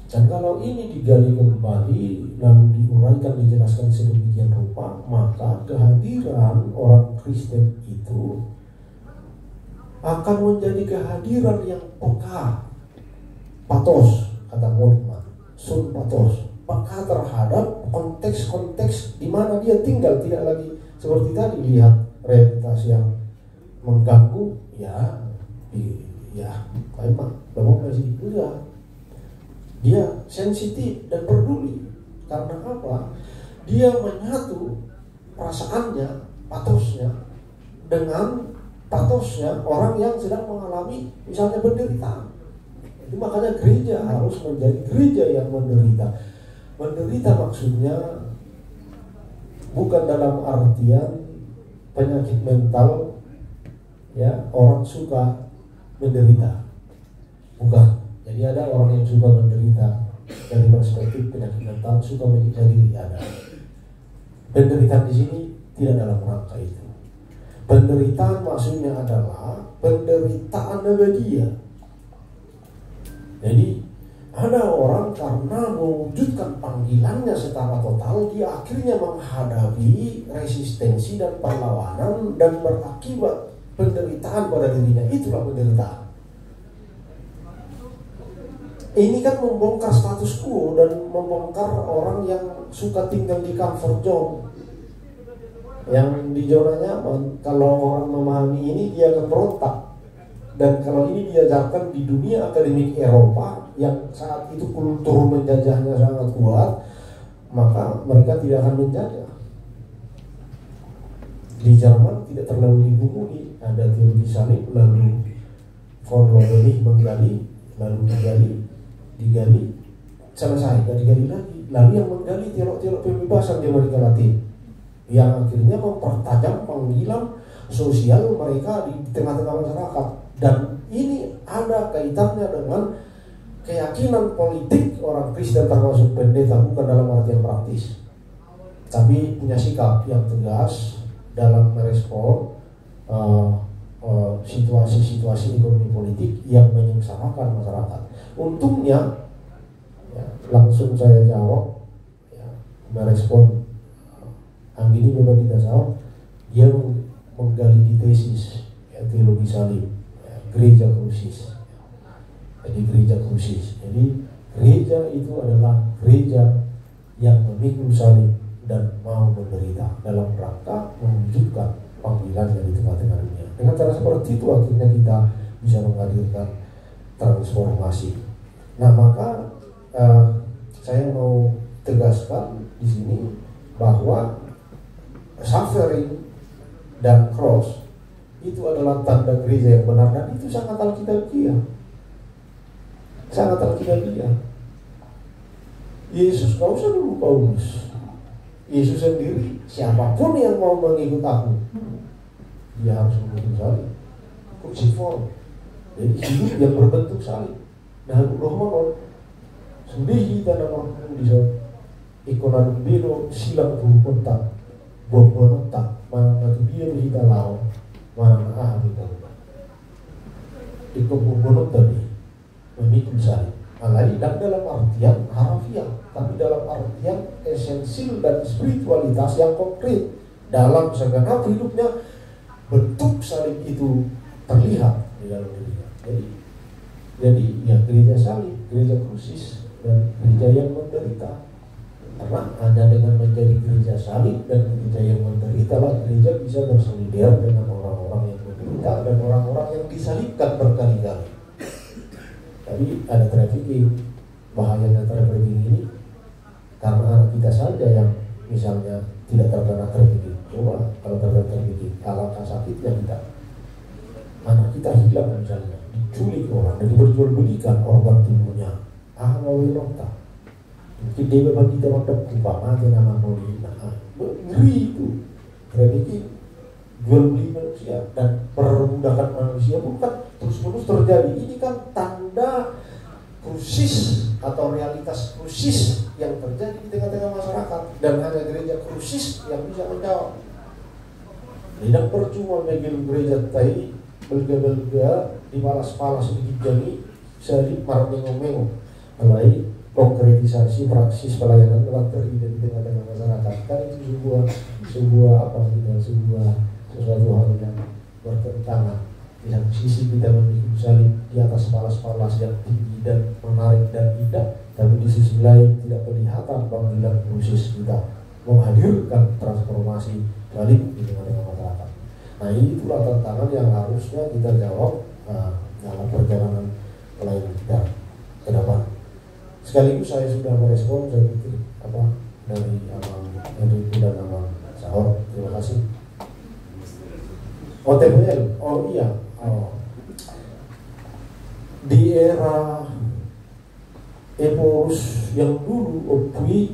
Dan kalau ini digali kembali lalu diuraikan, dijelaskan sedemikian rupa, maka kehadiran orang Kristen itu akan menjadi kehadiran yang peka, patos, kata Moltmann, sun patos, peka terhadap konteks-konteks di mana dia tinggal, tidak lagi seperti tadi lihat realitas yang mengganggu, ya kayak demokrasi juga. Dia sensitif dan peduli. Karena apa? Dia menyatu perasaannya, patosnya dengan patosnya orang yang sedang mengalami misalnya penderitaan. Itu makanya gereja harus menjadi gereja yang menderita. Menderita maksudnya bukan dalam artian penyakit mental, ya, orang suka menderita. Bukan. Jadi ada orang yang suka menderita dari perspektif penyakit mental, suka menyiksa diri, ada. Penderitaan di sini tidak dalam rangka itu. Penderitaan maksudnya adalah penderitaan bahagia. Jadi ada orang karena mewujudkan panggilannya secara total, dia akhirnya menghadapi resistensi dan perlawanan dan berakibat penderitaan pada dirinya. Itulah penderitaan. Ini kan membongkar status quo dan membongkar orang yang suka tinggal di comfort zone, yang di zona nyaman. Kalau orang memahami ini, dia akan berontak. Dan kalau ini diajarkan di dunia akademik Eropa yang saat itu kultur menjajahnya sangat kuat, maka mereka tidak akan menjajah. Di Jerman tidak terlalu dibungkumi, ada teologi salib, lalu von Rodelich menggali, lalu digali, selesai, dan digali lagi. Lalu yang menggali teolog-teolog pembebasan di Amerika Latin, yang akhirnya mempertajam panggilan sosial mereka di tengah-tengah masyarakat. Dan ini ada kaitannya dengan keyakinan politik orang Kristen, termasuk pendeta, bukan dalam artian praktis, tapi punya sikap yang tegas dalam merespon situasi-situasi ekonomi politik yang menyengsarakan masyarakat. Untungnya, ya, langsung saya jawab, ya, merespon Anggini Bebati Dasar, dia menggali di tesis, ya, teologi salib, ya, gereja krusis. Jadi gereja krusis. Jadi gereja itu adalah gereja yang memikul salib dan mau menderita dalam rangka mewujudkan panggilannya di tengah-tengah dunia. Dengan cara seperti itu akhirnya kita bisa menghadirkan transformasi. Nah, maka saya mau tegaskan di sini bahwa suffering dan cross itu adalah tanda gereja yang benar, dan itu sangat alkitabiah. Sangat alkitabiah. Yesus gak usah dulu Paulus. Yesus sendiri, siapapun yang mau mengikut aku, dia harus memikul salib, cruciform. Jadi hidup yang berbentuk salib. Nah, roh monon sembih tanah rohmu di sana. ikonan biro silang rupunta bombonota mana biro hita lao mana ahli tanda ikut bombonota nih memikul saya alai dan dalam artian harafiah tapi dalam artian esensial dan spiritualitas yang konkret dalam segenap hidupnya bentuk salib itu terlihat di dalam dirinya. Jadi ya gereja salib, gereja krusis dan gereja yang menderita. Karena hanya dengan menjadi gereja salib dan gereja yang menderita lah gereja bisa bersolidar dengan orang-orang yang menderita dan orang-orang yang disalibkan berkali-kali. Tapi ada trafficking, bahayanya trafficking ini karena anak kita saja yang misalnya tidak terkena trafficking. Coba kalau terkena trafficking, alangkah sakitnya kita. Anak kita hilang misalnya, diculik orang dan diperjualbelikan organ tubuhnya. Awalnya mungkin dia memang kita mandap umpama aja nama Nolina. Ngeri itu. Trafficking, jual beli manusia dan perbudakan manusia bukan terus-menerus terjadi. Ini kan tanda krusis atau realitas krusis yang terjadi di tengah-tengah masyarakat dan hanya gereja krusis yang bisa menjawab. Tidak percuma megil gereja tadi belga-belga dipalas-palas sedikit jadi sedikit marah mengomong mulai konkretisasi praksis pelayanan telah terjadi di tengah-tengah masyarakat kan itu sebuah apa gitu sesuatu hal yang bertentangan. Di satu sisi kita memikul salib di atas palas-palas yang tinggi dan menarik dan indah, tapi di sisi lain tidak kelihatan panggilan khusus kita menghadirkan transformasi salib di tengah-tengah masyarakat. Nah itulah tantangan yang harusnya kita jawab dalam perjalanan pelayanan kita ke depan. Sekaligus saya sudah merespon, saya pikir apa dari Abang Enrico dan Abang Sahor. Terima kasih. OTBL, oh iya. Di era Eporus yang dulu Opui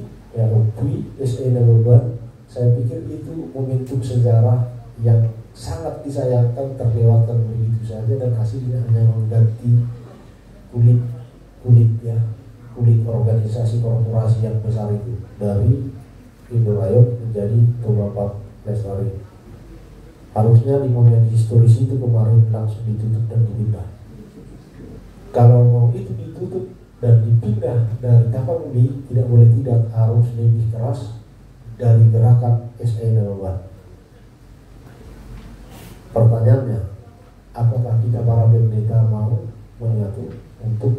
SE Nababan, saya pikir itu momentum sejarah yang sangat disayangkan terlewatkan begitu saja dan hasilnya hanya mengganti kulit organisasi korporasi yang besar itu dari Indorayot menjadi Toba Lestari. Harusnya di momen historis itu kemarin langsung ditutup dan dipindah. Kalau mau itu ditutup dan dipindah dari Tapanuli, tidak boleh tidak harus lebih keras dari gerakan SE Nababan. Pertanyaannya, apakah kita para pendeta mau menyatu untuk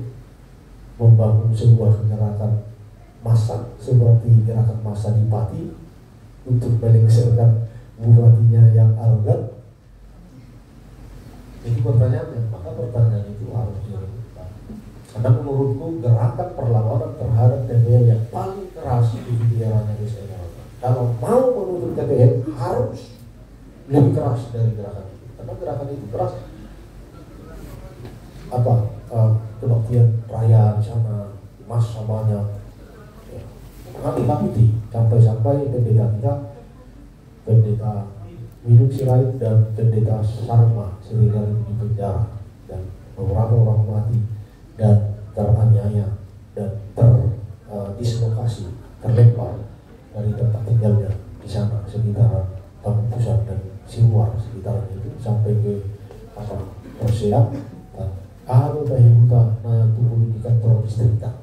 membangun sebuah gerakan massa seperti gerakan massa di Pati untuk melengsarkan bupatinya yang arogan? Itu pertanyaannya. Maka pertanyaan itu harus dilakukan. Karena menurutku gerakan perlawanan terhadap TPL yang paling keras di eranya SE Nababan. Kalau mau menuntut TPL harus lebih keras dari gerakan itu. Karena gerakan itu keras. Kebaktian raya di sana, massa banyak. Nanti takuti sampai-sampai pendeta kita, pendeta Minuk Sirait dan pendeta Sarma seringkali di penjara dan beberapa orang mati dan teraniaya dan terdislokasi, terlempar dari tempat tinggalnya di sana sekitar Taman Pusat dan Siluar sekitar itu sampai ke Persea. Kalau bahimuta na tubuh di kantor distrik tak,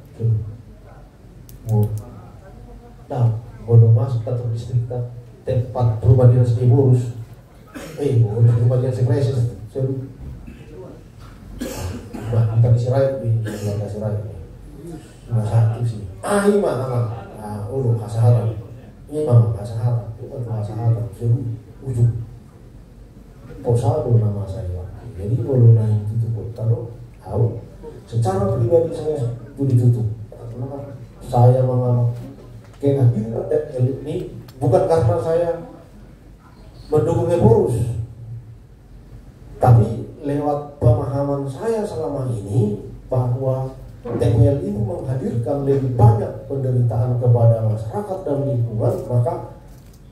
boleh masuk kantor distrik tak tempat rumah dinas Eborus, rumah dinas Eklesis, kita disirai di Belanda Sirai, cuma satu sih. Kasahatan, ini mama kasahatan, bukan kasahatan, seru ujung. Posado nama saya, jadi boleh naik tutup taruh. Secara pribadi saya itu ditutup. Saya mengalami kehadiran dan elit ini bukan karena saya mendukung Eborus, tapi lewat pemahaman saya selama ini bahwa TPL itu menghadirkan lebih banyak penderitaan kepada masyarakat dan lingkungan, maka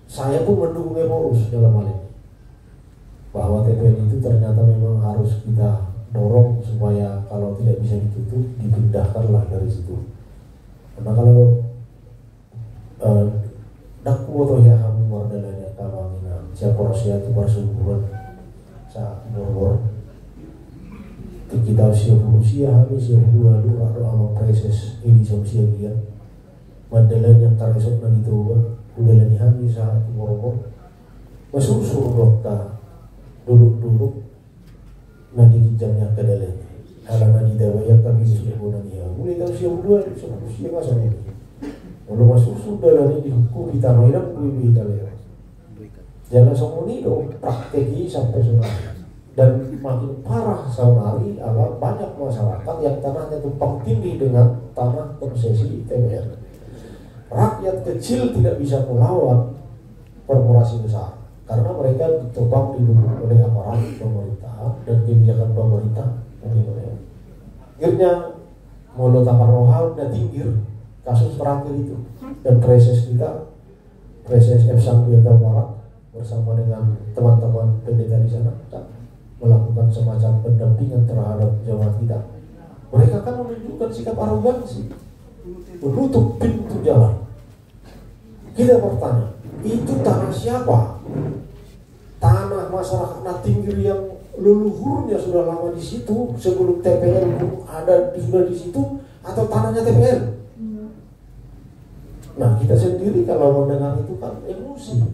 saya pun mendukung Eborus dalam hal ini. Bahwa TPL itu ternyata memang harus kita dorong supaya kalau tidak bisa ditutup dipindahkanlah dari situ. Karena kalau Daku atau ya kami wardalanya kamangina siapa Rusia itu persuburan sa bor kita usia berusia kami siap dua atau ama preses ini usia dia madalanya taresok na dito udalani kami sa bor masusul dokta duduk na digijamnya ke dalam halaman di dawaya kami sudah niya mulai tahu siap dua usia masa ini kalau masuk sudah lagi dihukum kita mainan lebih kita jangan semuni dong prakteki sampai sekarang dan makin parah saudari adalah banyak masyarakat yang tanahnya tumpang tindih dengan tanah konsesi TPL. Rakyat kecil tidak bisa melawan korporasi besar karena mereka ditopang didukung oleh aparat pemerintah dan kebijakan pemerintah. Akhirnya mulut tapar rohal dan tinggir kasus terakhir itu dan preses kita preses Epsang Jawa Barat bersama dengan teman-teman pendeta di sana kan, melakukan semacam pendampingan terhadap jemaat kita. Mereka kan menunjukkan sikap arogansi, menutup pintu jalan. Kita bertanya, itu tanah siapa? Tanah masyarakat Natinggir yang leluhurnya sudah lama di situ sebelum TPL ada sudah di situ atau tanahnya TPL? Nah kita sendiri kalau mendengar itu kan emosi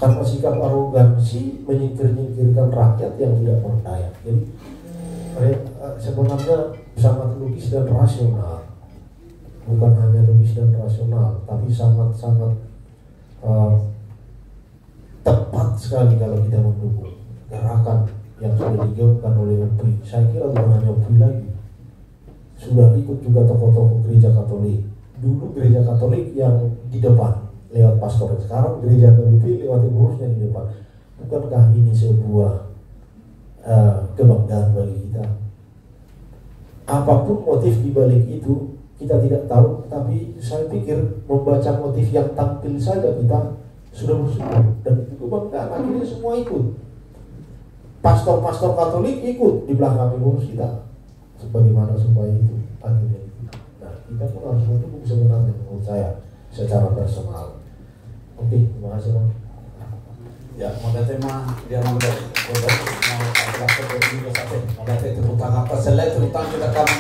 karena sikap arogansi menyingkir-nyingkirkan rakyat yang tidak berdaya. Jadi sebenarnya sangat logis dan rasional, bukan hanya logis dan rasional, tapi sangat-sangat tepat sekali kalau kita mendukung gerakan yang sudah digaungkan oleh UPI. Saya kira bukan hanya UPI lagi, sudah ikut juga tokoh-tokoh gereja Katolik. Dulu gereja Katolik yang di depan lewat pastor, sekarang gereja Katolik lewat pengurusnya di depan. Bukankah ini sebuah kebanggaan bagi kita? Apapun motif di balik itu kita tidak tahu, tapi saya pikir membaca motif yang tampil saja kita sudah bersyukur dan itu kebanggaan. Akhirnya semua ikut. Pastor-pastor Katolik ikut di belakang pengurus kita. Sebagaimana supaya itu akhirnya itu. Nah kita pun harus mendukung sebenarnya menurut saya secara personal. Oke, terima kasih Bang. Ya, maganda tema dia maganda. Mau apa juga sate. Maganda terutang apa selai terutang kita kami.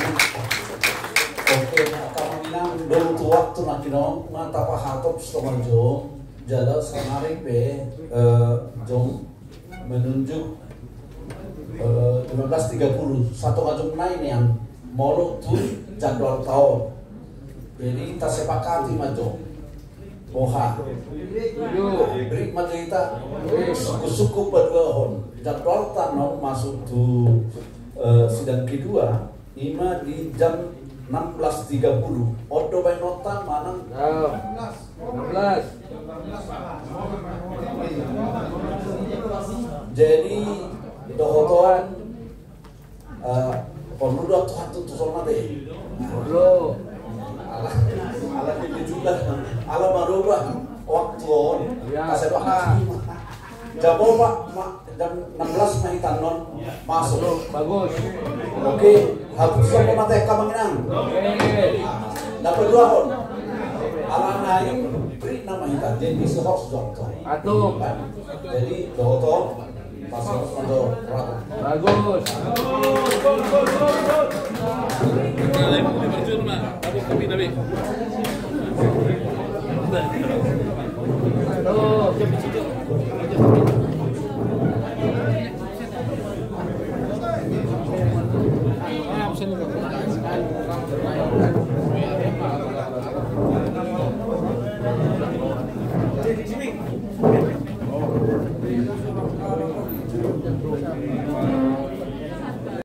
Oke, kami minang dulu tu waktu nak kino mata apa hatop setengah jam. Jalan sekarang be jom menunjuk 15.30 satu kajung naik yang molok tu jadwal tahun. Jadi kita sepakati majo. Moha. Break majo kita suku-suku berdoa. Jadwal tanam masuk tu sidang kedua. Ima di jam 16.30. Odo by nota manang 16. Jadi dohotoan pemuda Tuhan tu sama deh. Perlu ala ini juga ala merubah waktu kasih doa. Jabo pak jam 16 main tanon masuk. Bagus. Oke, habis sama mata kamanginang. Dapat 2 hon. Ala naik beri nama kita jadi sehos dokter. Atuh. Jadi dokter pasal untuk bagus. Sini.